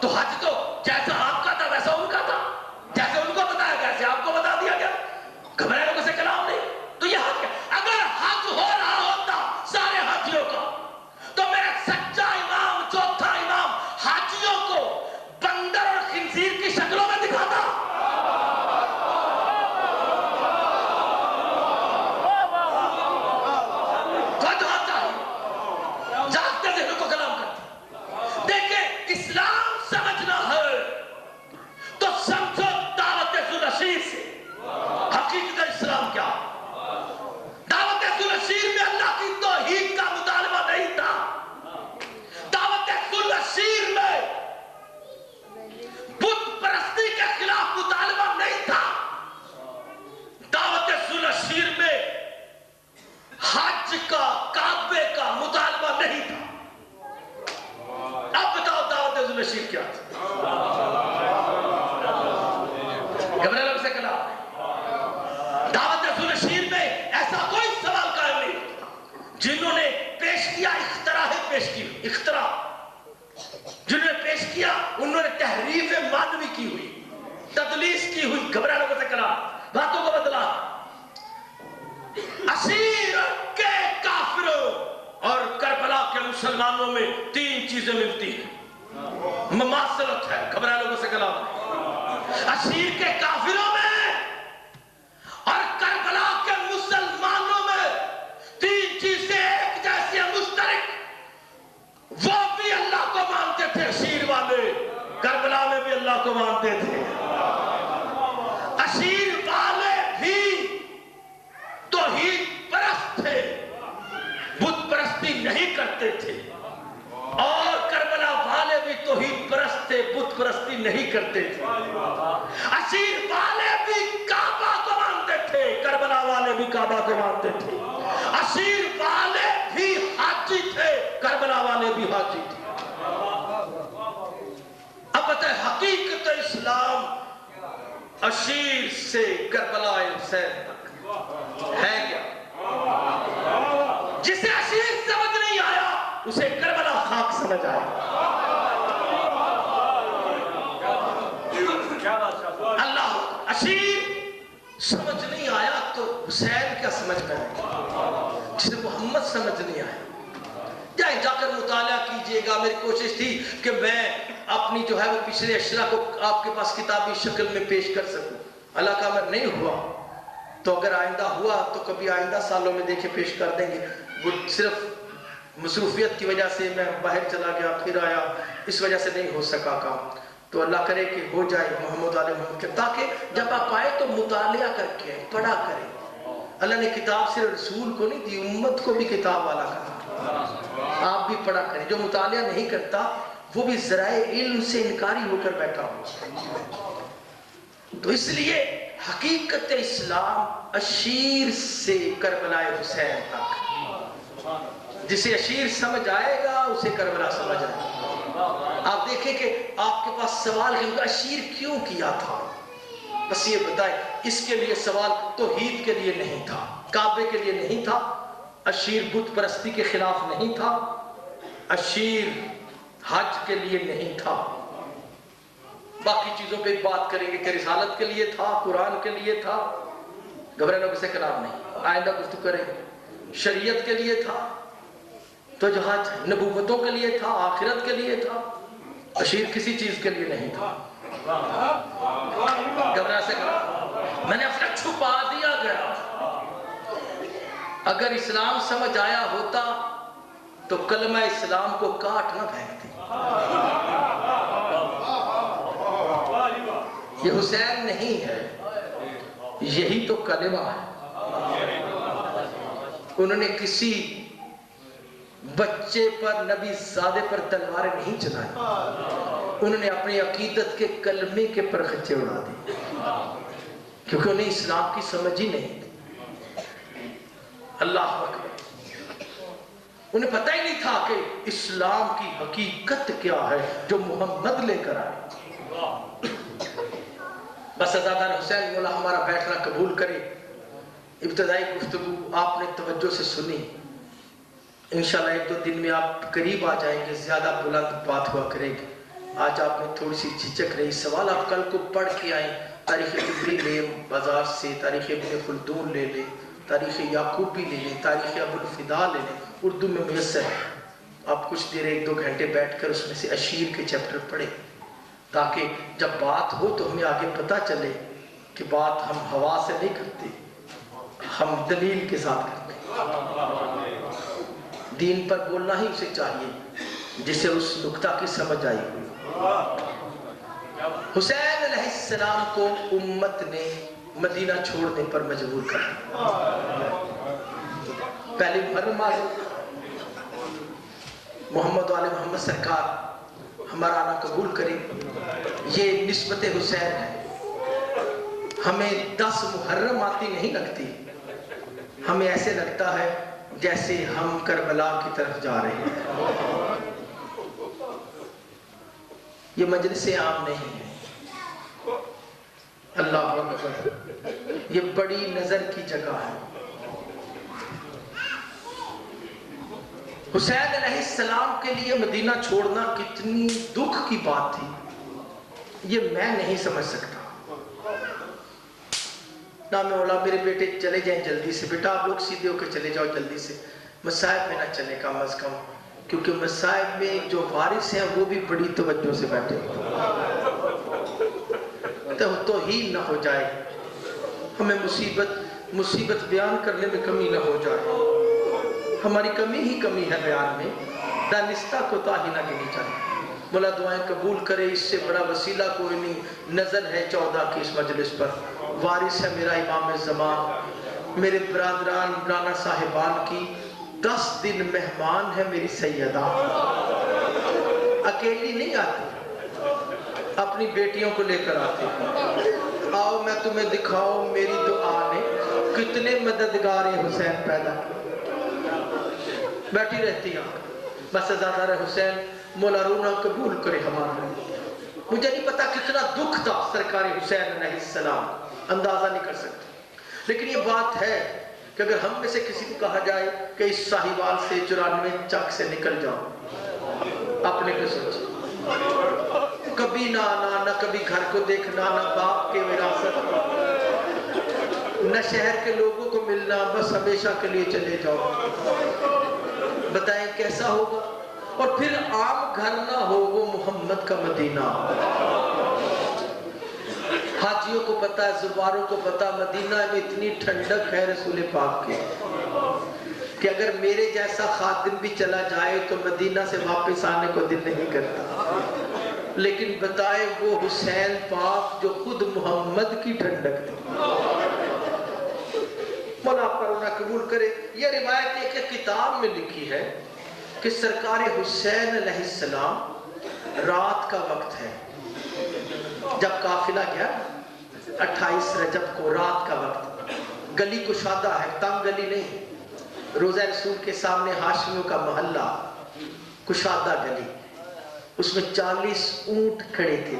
تو حج تو جیسا آپ کا تھا ویسا ان کا تھا، جیسے ان کو بتایا گیا ویسے آپ کو بتا دیا گیا، گھبرانے لوگوں سے کلام نہیں۔ تو یہ حج ہے، اگر حج ہو رہا ہوتا سارے حاجیوں کا تو میرا سچا امام چوتھا امام حاجیوں کو بندر اور خنزیر کی شکلوں میں دکھاتا، اسلام سمجھنا ہے تو سمجھو دعوت ذو الشیر سے حقیقت اسلام کیا۔ دعوت ذو الشیر میں اللہ کی توحید کا مطالبہ نہیں تھا، دعوت ذو الشیر میں بت پرستی کے خلاف مطالبہ نہیں تھا، دعوت ذو الشیر میں حج کا کعبے کا مطالبہ نہیں تھا۔ اب بتاؤ دعوت ذو الشیر کیا تھی؟ گھبرانے لوگ سے کلام نہیں۔ دعوت ذو الشیر میں ایسا کوئی سوال قائم نہیں، جنہوں نے پیش کیا اختراع پیش کی، اختراع جنہوں نے پیش کیا انہوں نے تحریف معنوی کی ہوئی، تدلیس کی ہوئی، گھبرانے لوگوں سے کلام، باتوں کو بدلا۔ اسیر کے کافروں اور کربلا کے مسلمانوں میں 3 چیزیں ملتی ہیں، مماثلت ہے، گھبرانے لوگوں سے کلام، اشیر کے کافروں میں اور کربلا کے مسلمانوں میں تین چیزیں ایک جیسی مشترک. وہ بھی اللہ کو مانتے تھے اشیر والے, کربلا میں بھی اللہ کو مانتے تھے. اشیر والے بھی توحید پرست تھے, بت پرستی نہیں کرتے تھے, اور کربلا والے بھی توحید پرست تھے, بت پرستی نہیں کرتے تھے. اشیر والے بھی کعبہ کو مانتے تھے, کربلا والے بھی کعبہ کو مانتے تھے. اشیر والے بھی حاجی تھے, کربلا والے بھی حاجی تھے. اب بتائیں حقیقت اسلام اشیر سے کربلا حسین تک ہے کیا؟ جسے اشیر سمجھ نہیں آیا اسے کربلا خاک سمجھ آیا. اللہ اشیر سمجھ نہیں آیا تو حسین کیا سمجھ میں آئے, جسے محمد سمجھ نہیں آیا. جائیں جا کر مطالعہ کیجئے گا. میری کوشش تھی کہ میں اپنی جو ہے وہ پچھلے اشرا کو آپ کے پاس کتابی شکل میں پیش کر سکوں. اللہ کا امر نہیں ہوا تو اگر آئندہ ہوا تو کبھی آئندہ سالوں میں دیکھے پیش کر دیں گے. وہ صرف مصروفیت کی وجہ سے میں باہر چلا گیا پھر آیا, اس وجہ سے نہیں ہو سکا کام. تو اللہ کرے کہ ہو جائے محمد علیہ محمد کے, تاکہ جب آپ آئے تو مطالعہ کر کے پڑھا کریں. اللہ نے کتاب صرف رسول کو نہیں دی, امت کو بھی کتاب والا کہا. آپ بھی پڑھا کریں. جو مطالعہ نہیں کرتا وہ بھی ذرائع علم سے انکاری ہو کر بیٹھا ہو. تو اس لیے حقیقت اسلام اشیر سے کربلا حسین تک, جسے اشیر سمجھ آئے گا اسے کربلا سمجھ آئے گا. آپ دیکھیں کہ آپ کے پاس سوال ہے کہ اشیر کیوں کیا تھا, بس یہ بتائیں. اس کے لیے سوال توحید کے لیے نہیں تھا, کعبے کے لیے نہیں تھا, اشیر بت پرستی کے خلاف نہیں تھا, اشیر حج کے لیے نہیں تھا. باقی چیزوں پہ بات کریں گے کہ رسالت کے لیے تھا, قرآن کے لیے تھا, گھبرانے کسی کلام نہیں, آئندہ گفتگو کریں گے. شریعت کے لیے تھا تو جہاز نبوتوں کے لیے تھا, آخرت کے لیے تھا. اشیر کسی چیز کے لیے نہیں تھا. گھبرا سے کہا میں نے اپنا چھپا دیا گیا. اگر اسلام سمجھ آیا ہوتا تو کلمہ اسلام کو کاٹ نہ پھینکتے. یہ حسین نہیں ہے, یہی تو کلمہ ہے. انہوں نے کسی بچے پر, نبی زادے پر تلواریں نہیں چلائی, انہوں نے اپنی عقیدت کے کلمے کے پرخچے اڑا دی, کیونکہ انہیں اسلام کی سمجھ ہی نہیں تھی. اللہ اکبر. انہیں پتہ ہی نہیں تھا کہ اسلام کی حقیقت کیا ہے جو محمد لے کر آئے. بس عزادار حسین مولا ہمارا بیٹھنا قبول کرے. ابتدائی گفتگو آپ نے توجہ سے سنی, انشاءاللہ ایک دو دن میں آپ قریب آ جائیں گے, زیادہ بلند بات ہوا کرے گی. آج آپ نے تھوڑی سی جھجک رہی. سوال آپ کل کو پڑھ کے آئیں, تاریخ طبری لیں بازار سے, تاریخ ابن خلدون لے لیں, تاریخ یعقوبی لے لیں, تاریخ ابو الفدا لے لیں, اردو میں میسر ہے. آپ کچھ دیر ایک دو گھنٹے بیٹھ کر اس میں سے اشیر کے چیپٹر پڑھیں, تاکہ جب بات ہو تو ہمیں آگے پتہ چلے کہ بات ہم ہوا سے نہیں کرتے, ہم دلیل کے ساتھ کرتے ہیں. دین پر بولنا ہی اسے چاہیے جسے اس نکتہ کی سمجھ آئی ہوئی. حسین علیہ السلام کو امت نے مدینہ چھوڑنے پر مجبور کر دیا. پہلی محرم محمد علیہ محمد سرکار ہمارا آنا قبول کرے. یہ نسبت حسین ہے. ہمیں 10 محرم آتی نہیں لگتی, ہمیں ایسے لگتا ہے جیسے ہم کربلا کی طرف جا رہے ہیں. یہ مجلس عام نہیں ہے. اللہ اکبر. یہ بڑی نظر کی جگہ ہے. حسین علیہ السلام کے لیے مدینہ چھوڑنا کتنی دکھ کی بات تھی, یہ میں نہیں سمجھ سکتا. نہ مولا میرے بیٹے چلے جائیں جلدی سے, بیٹا آپ لوگ سیدھے ہو کے چلے جاؤ جلدی سے, مصائب میں نہ چلے کم از کم, کیونکہ مصائب میں جو وارث ہیں وہ بھی بڑی توجہ سے بیٹھے. توہین نہ ہو جائے، ہمیں مصیبت بیان کرنے میں کمی نہ ہو جائے، ہماری کمی ہی کمی ہے بیان میں، دانستہ کوتاہی نہ گنی جائے۔ مولا دعائیں قبول کرے، اس سے بڑا وسیلہ کوئی نہیں۔ نظر ہے 14 کی اس مجلس پر، وارث ہے میرا امام زمان، میرے برادران رانا صاحبان کی 10 دن مہمان ہے میری سیدہ، اکیلی نہیں آتی، اپنی بیٹیوں کو لے کر آتی۔ آؤ میں تمہیں دکھاؤں میری دعا نے کتنے مددگار حسین پیدا کیے۔ بیٹھی رہتی ہیں بس ازادار حسین، مولا رونا قبول کرے ہمارا۔ مجھے نہیں پتا کتنا دکھ تھا سرکار حسین علیہ السلام، اندازہ نہیں کر سکتے، لیکن یہ بات ہے کہ اگر ہم میں سے کسی کو کہا جائے کہ اس ساہیوال سے 94 چک سے نکل جاؤ، اپنے کو سوچیں، کبھی نہ آنا، نہ کبھی گھر کو دیکھنا، نہ باپ کے وراثت، نہ شہر کے لوگوں کو ملنا، بس ہمیشہ کے لیے چلے جاؤ، بتائیں کیسا ہوگا؟ اور پھر عام گھر نہ ہو، وہ محمد کا مدینہ۔ حاجیوں کو پتا ہے، زواروں کو پتا، مدینہ میں اتنی ٹھنڈک ہے رسول پاک کے کہ اگر میرے جیسا خادم بھی چلا جائے تو مدینہ سے واپس آنے کو دل نہیں کرتا، لیکن بتائیں وہ حسین پاک جو خود محمد کی ٹھنڈک تھی۔ مولا آپ کا رونا قبول کرے۔ یہ روایت ایک کتاب میں لکھی ہے کہ سرکار حسین علیہ السلام رات کا وقت ہے، جب قافلہ گیا 28 رجب کو، رات کا وقت، گلی کشادہ ہے، تنگ گلی نہیں، روضہ رسول کے سامنے ہاشمیوں کا محلہ، کشادہ گلی، اس میں 40 اونٹ کھڑے تھے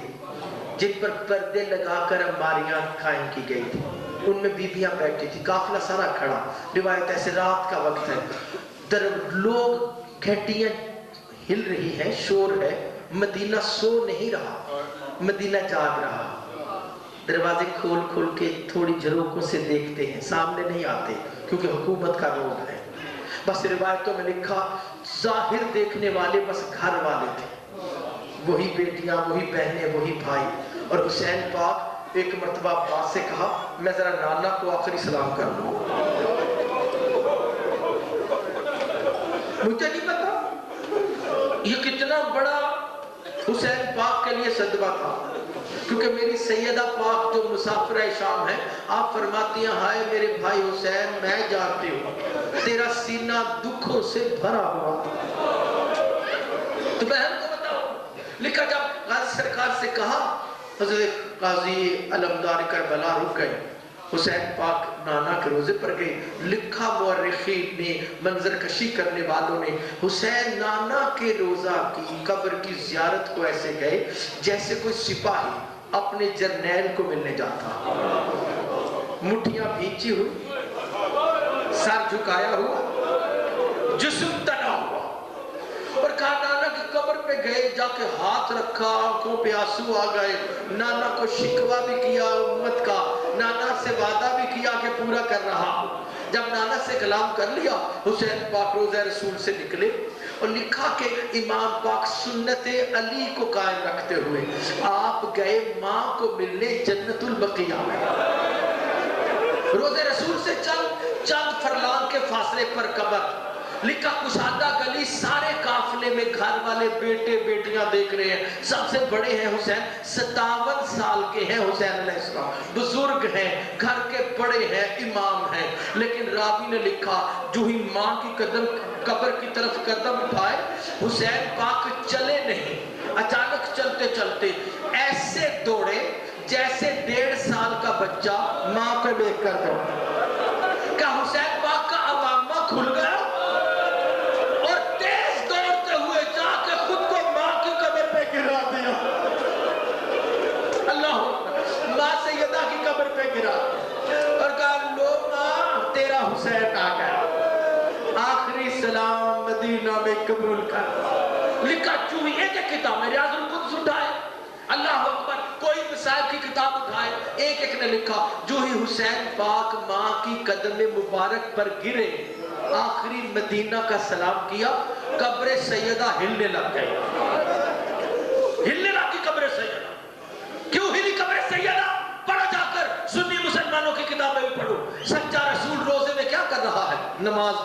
جن پر پردے لگا کر انباریاں قائم کی گئی تھی، ان میں بیبیاں بیٹھی تھی، قافلہ سارا کھڑا۔ روایت ایسے رات کا وقت ہے، لوگ گھنٹیاں ہل رہی ہیں، شور ہے، مدینہ سو نہیں رہا، مدینہ جاگ رہا۔ دروازے کھول کھول کے تھوڑی جھروکوں سے دیکھتے ہیں، سامنے نہیں آتے کیونکہ حکومت کا روب ہے۔ بس روایتوں میں لکھا ظاہر دیکھنے والے بس گھر والے تھے، وہی بیٹیاں، وہی بہنیں، وہی بھائی۔ اور حسین پاک ایک مرتبہ عباس سے کہا میں ذرا نانا کو آخری سلام کر لوں۔ مجھے نہیں پتا یہ کتنا بڑا حسین پاک کے لیے صدمہ تھا، کیونکہ میری سیدہ پاک جو مسافرہ شام ہے، آپ فرماتی ہیں ہائے میرے بھائی حسین، میں جانتی ہوں تیرا سینہ دکھوں سے بھرا ہوا، تو بہن کو بتاؤ۔ لکھا جب غازی سرکار سے کہا، حضرت قاضی علمدار کربلا رک گئے، حسین پاک نانا کے روزے پر گئے۔ لکھا مورخین نے، منظر کشی کرنے والوں نے، حسین نانا کے روزہ کی قبر کی زیارت کو ایسے گئے جیسے کوئی سپاہی اپنے جرنیل کو ملنے جاتا، مٹھیاں بھیجی ہوئی، سر جھکایا ہوا، جسم تنا ہوا، اور کہا نانا کی قبر پہ گئے، جا کے ہاتھ رکھا، آنکھوں پہ آنسو آ گئے، نانا کو شکوہ بھی کیا امت کا، نانا سے وعدہ بھی کیا کہ پورا کر رہا۔ جب نانا سے کلام کر لیا، حسین پاک روضہ رسول سے نکلے، اور لکھا کہ امام پاک سنت علی کو قائم رکھتے ہوئے آپ گئے ماں کو ملنے جنت البقیع میں۔ روضہ رسول سے چند فرلانگ کے فاصلے پر قبر، لکھا کشادہ گلی، سارے قافلے میں گھر والے بیٹے بیٹیاں دیکھ رہے ہیں، سب سے بڑے ہیں حسین، 57 سال کے ہیں حسین علیہ السلام، بزرگ ہیں، گھر کے بڑے ہیں، امام ہیں، لیکن راوی نے لکھا جو ہی ماں کی قبر کی طرف قدم اٹھائے، حسین پاک چلے نہیں، اچانک چلتے چلتے ایسے دوڑے جیسے 1.5 سال کا بچہ ماں کو دیکھ کر دوڑا۔ کیا حسین پاک کا عوامہ کھل گیا؟ اور کہا لو ماں تیرا حسین آ گیا، آخری سلام مدینہ میں قبول کر۔ لکھا چوہی ایک کتاب میں ریاض القدس اٹھائے، اللہ اکبر، کوئی مسائل کی کتاب اٹھائے، ایک ایک نے لکھا جو ہی حسین پاک ماں کی قدم مبارک پر گرے، آخری مدینہ کا سلام کیا، قبر سیدہ ہلنے لگ گئی، ہلنے لگ گئی قبر سیدہ۔ کیوں ہلی قبر سیدہ؟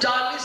40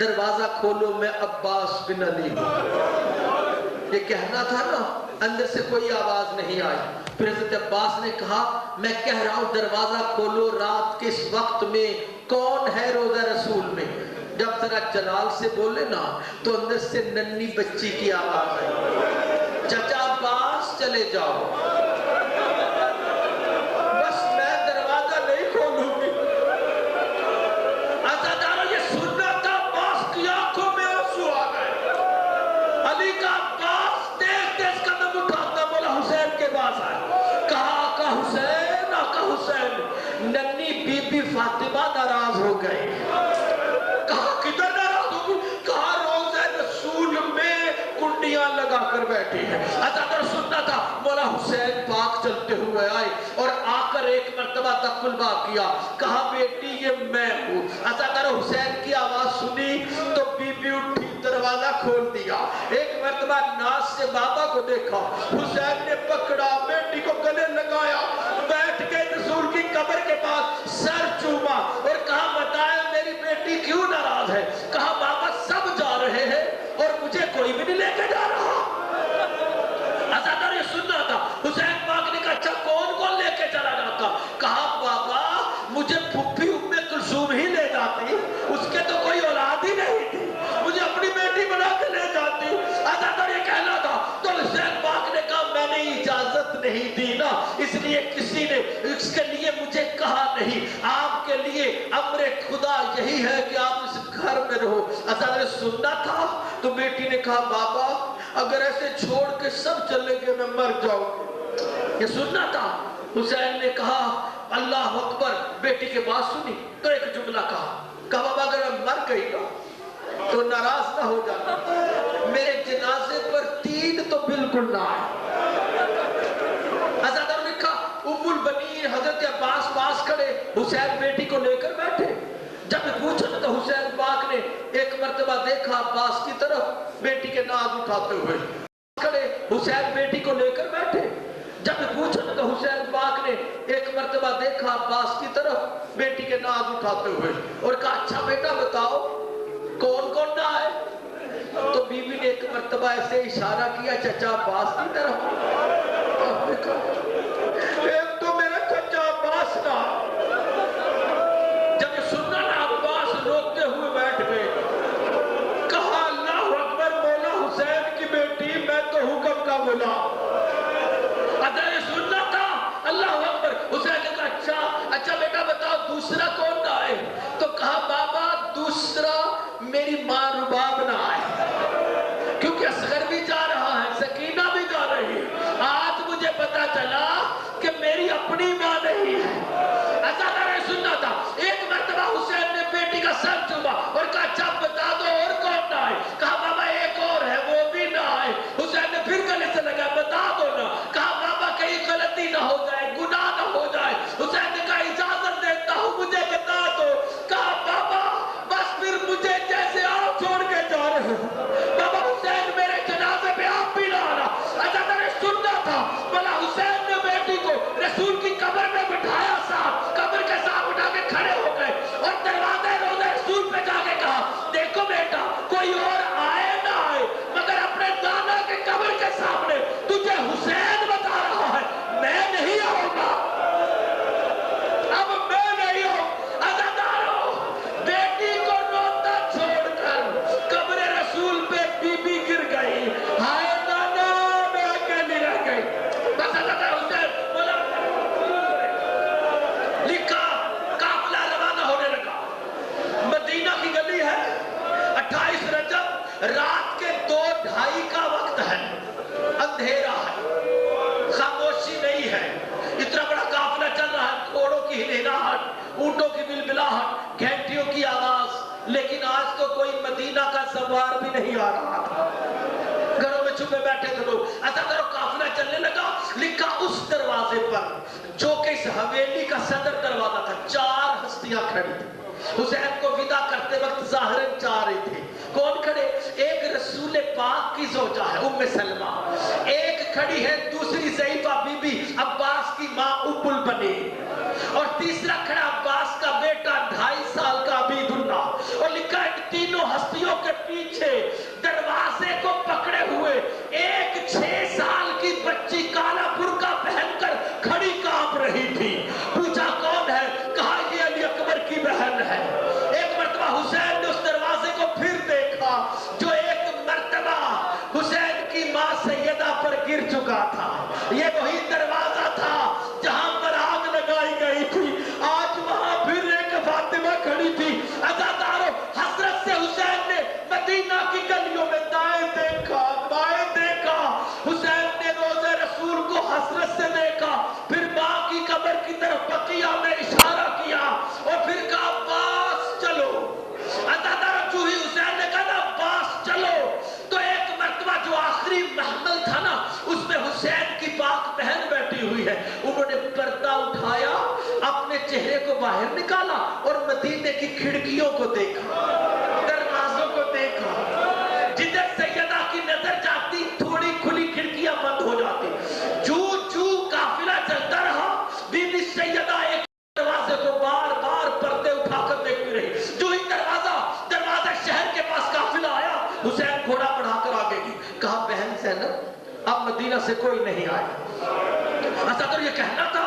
دروازہ کھولو میں عباس بن علی ہوں. یہ کہنا تھا نا, اندر سے کوئی آواز نہیں آئی. پھر حضرت عباس نے کہا میں کہہ رہا ہوں دروازہ کھولو, رات کے اس وقت میں کون ہے روضہ رسول میں؟ جب ذرا جلال سے بولے نا تو اندر سے ننھی بچی کی آواز آئی, چچا عباس چلے جاؤ, بس میں دروازہ نہیں کھولوں گی. عزادارو یہ سننا تھا. عباس کی آنکھوں میں آنسو آ گئے. علی کا عباس تیز تیز قدم اٹھاتا بولا حسین کے پاس آئے. کہا آقا حسین, آقا حسین. ننھی بی بی فاطمہ ناراض ہو گئے. کہا کدھر ناراض ہو گئی؟ کہا روضہ رسول میں کنڈیاں لگا کر بیٹھی ہے. عزادار سننا تھا. مولا حسین پاک چلتے ہوئے آئے اور آ کر ایک مرتبہ تقلبہ کیا. کہا بیٹی یہ میں ہوں. عزادار حسین کی آواز سنی تو بی بی اٹھی, دروازہ کھول دیا. ایک مرتبہ ناز سے بابا کو دیکھا, حسین نے پکڑا, بیٹی کو گلے لگایا, بیٹھ کے رسول کی قبر کے پاس سر چوما اور کہا بتائے میری بیٹی کیوں ناراض ہے؟ کہا بابا سب جا رہے ہیں اور مجھے کوئی بھی نہیں لے کے جا رہا. عزادار یہ سننا تھا. حسین پاک نے کہا اچھا کون کون لے کے چلا جاتا؟ کہا بابا مجھے پھپھی ام کلثوم ہی لے جاتی, اس کے تو کوئی اولاد ہی نہیں تھی, مجھے اپنی بیٹی بنا کے لے جاتی. عزادار یہ کہنا تھا. تو حسین پاک نے کہا میں نے اجازت نہیں دی نا, اس لیے کسی نے اس کے لیے مجھے کہا نہیں. آپ کے لیے امر خدا یہی ہے کہ آپ اس گھر میں رہو. عزادار سننا تھا. تو بیٹی نے کہا بابا اگر ایسے چھوڑ کے سب چلے گئے میں مر جاؤں گی. یہ سننا تھا. حسین نے کہا اللہ اکبر. بیٹی کے بات سنی تو ایک جملہ کہا بابا اگر میں مر گئی نا تو ناراض نہ ہو جانا, میرے جنازے پر 3 تو بالکل نہ آئے. عزادار نے کہا ام البنین حضرت عباس پاس کھڑے, حسین بیٹی کو لے کر بیٹھے. جب پوچھا تو حسین پاک نے ایک مرتبہ دیکھا عباس کی طرف, بیٹی کے ناز اٹھاتے ہوئے کھڑے. حسین بیٹی کو لے کر بیٹھے. جب پوچھا تو حسین پاک نے ایک مرتبہ دیکھا عباس کی طرف, بیٹی کے ناز اٹھاتے ہوئے اور کہا اچھا بیٹا بتاؤ کون کون نہ آئے؟ تو بی بی نے ایک مرتبہ ایسے اشارہ کیا چچا عباس کی طرف. ایک تو میرا چچا عباس نہ. جب یہ سننا نا عباس روتے ہوئے بیٹھ گئے. کہا اللہ اکبر, مولا حسین کی بیٹی میں تو حکم کا غلام. اگر یہ سننا تھا اللہ اکبر. حسین نے کہا اچھا بیٹا بتاؤ دوسرا کون نہ آئے؟ تو کہا بابا دوسرا میری ماں رباب نہ آئے, کیونکہ اصغر بھی جا رہا ہے, سکینہ بھی جا رہی ہے. آج مجھے پتا چلا کہ میری اپنی ماں نہیں ہے. ایسا کرے سننا تھا. ایک مرتبہ حسین نے بیٹی کا سر چوما اور کہا اچھا بتا دو اور کون نہ آئے؟ کہا بابا ایک اور ہے وہ بھی نہ آئے. حسین نے پھر گلے سے لگا بتا دو نا. کہا بابا کہیں غلطی نہ ہو جائے, گناہ نہ ہو جائے. حسین نے کہا اجازت دیتا ہوں مجھے بتا دو. کہا بابا بس پھر مجھے جیسے آپ چھوڑ کے جا رہے ہو. بابا حسین میرے جنازے پہ آپ بھی نہ آنا. اچھا میں نے سننا تھا. بلا حسین نے بیٹی کو رسول کی قبر میں بٹھایا, صاحب قبر کے ساتھ اٹھا کے کھڑے ہو گئے اور دروازے روضہ رسول پہ جا کے کہا دیکھو بیٹا کوئی اور آئے نہ آئے مگر اپنے دانا کے قبر کے سامنے تجھے حسین بتا رہا ہے, میں نہیں آؤں گا. اب میں نہیں ہوں. عزادارو بیٹی کو روتا چھوڑ کر قبر رسول پہ بی بی گر گئی. ہائے نانا میں اکیلی رہ گئی. بس عزادار حسین بولا لکھا قافلہ روانہ ہونے لگا. مدینہ کی گلی ہے, 28 رجب رات کے 2:30 کا وقت ہے, اندھیرا ہے, خاموشی نہیں ہے. اتنا بڑا قافلہ چل رہا ہے, گھوڑوں کی ہنہناہٹ, اونٹوں کی بلبلاہٹ, گھنٹیوں کی آواز. لیکن آج تو کوئی مدینہ کا سوار بھی نہیں آ رہا تھا, گھروں میں چھپے بیٹھے تھے لوگ. ایسا کرو قافلہ چلنے لگا. لکھا اس دروازے پر جو کہ اس حویلی کا صدر دروازہ تھا 4 ہستیاں کھڑی تھی. حسین کو ودا کرتے وقت ظاہراً 4 ہی تھے. کون کھڑے؟ ایک رسول پاک کی زوجہ ہے ام سلمہ, ایک کھڑی ہے دوسری ضعیفہ بی بی عباس کی ماں ام البنین, اور تیسرا کھڑا عباس کا بیٹا 2.5 سال کا عبید اللہ. اور لکھا ہے کہ تینوں ہستیاں چہرے کو باہر نکالا اور مدینے کی کھڑکیوں کو دیکھا، دروازوں کو دیکھا. جدھر سیدہ کی نظر جاتی تھوڑی کھلی کھڑکیاں بند ہو جاتی. جو قافلہ چلتا رہا، بی بی سیدہ ایک دروازے کو بار بار پردے اٹھا کر دیکھتی رہی. جو ہی دروازہ شہر کے پاس قافلہ آیا، حسین گھوڑا بڑھا کر آگے گئی. کہا بہن زینب اب مدینہ سے کوئی نہیں آئے. ایسا تو یہ کہنا تھا.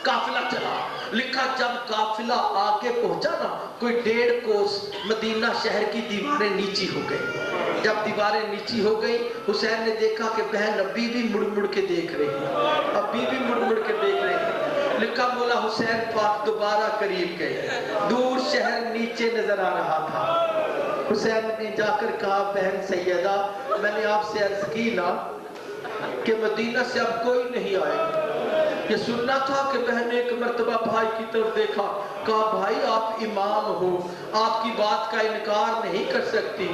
قافلہ چلا. لکھا جب قافلہ آگے پہنچا نا، کوئی 1.5 کوس مدینہ شہر کی دیواریں نیچی ہو گئی. جب دیواریں نیچی ہو گئی، حسین نے دیکھا کہ بہن ابھی بھی مڑ مڑ کے دیکھ رہی ہے، ابھی بھی مڑ مڑ کے دیکھ رہی ہے. لکھا مولا حسین پاک دوبارہ قریب گئے. دور شہر نیچے نظر آ رہا تھا. حسین نے جا کر کہا بہن سیدہ میں نے آپ سے عرض کی نا کہ مدینہ سے اب کوئی نہیں آئے گا. یہ سننا تھا کہ بہن نے ایک مرتبہ بھائی کی طرف دیکھا. کہا بھائی آپ امام ہو، آپ کی بات کا انکار نہیں کر سکتی.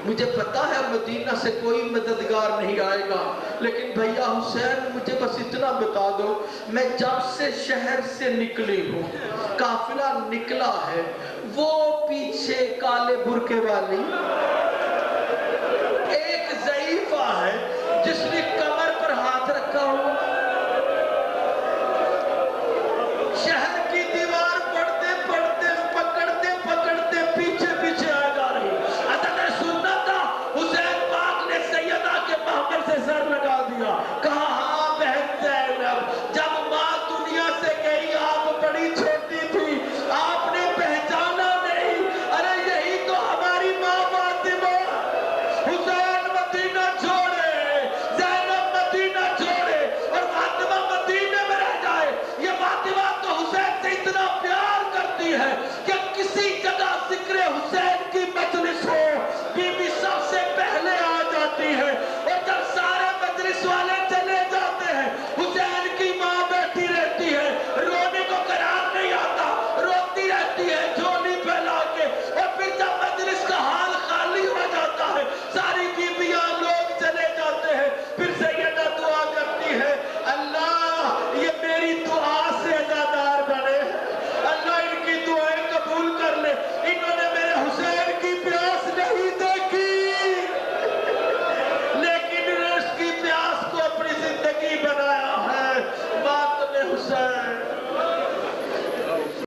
مجھے پتا ہے مدینہ سے کوئی مددگار نہیں آئے گا، لیکن بھیا حسین مجھے بس اتنا بتا دو، میں جب سے شہر سے نکلی ہوں، قافلہ نکلا ہے، وہ پیچھے کالے برقے والی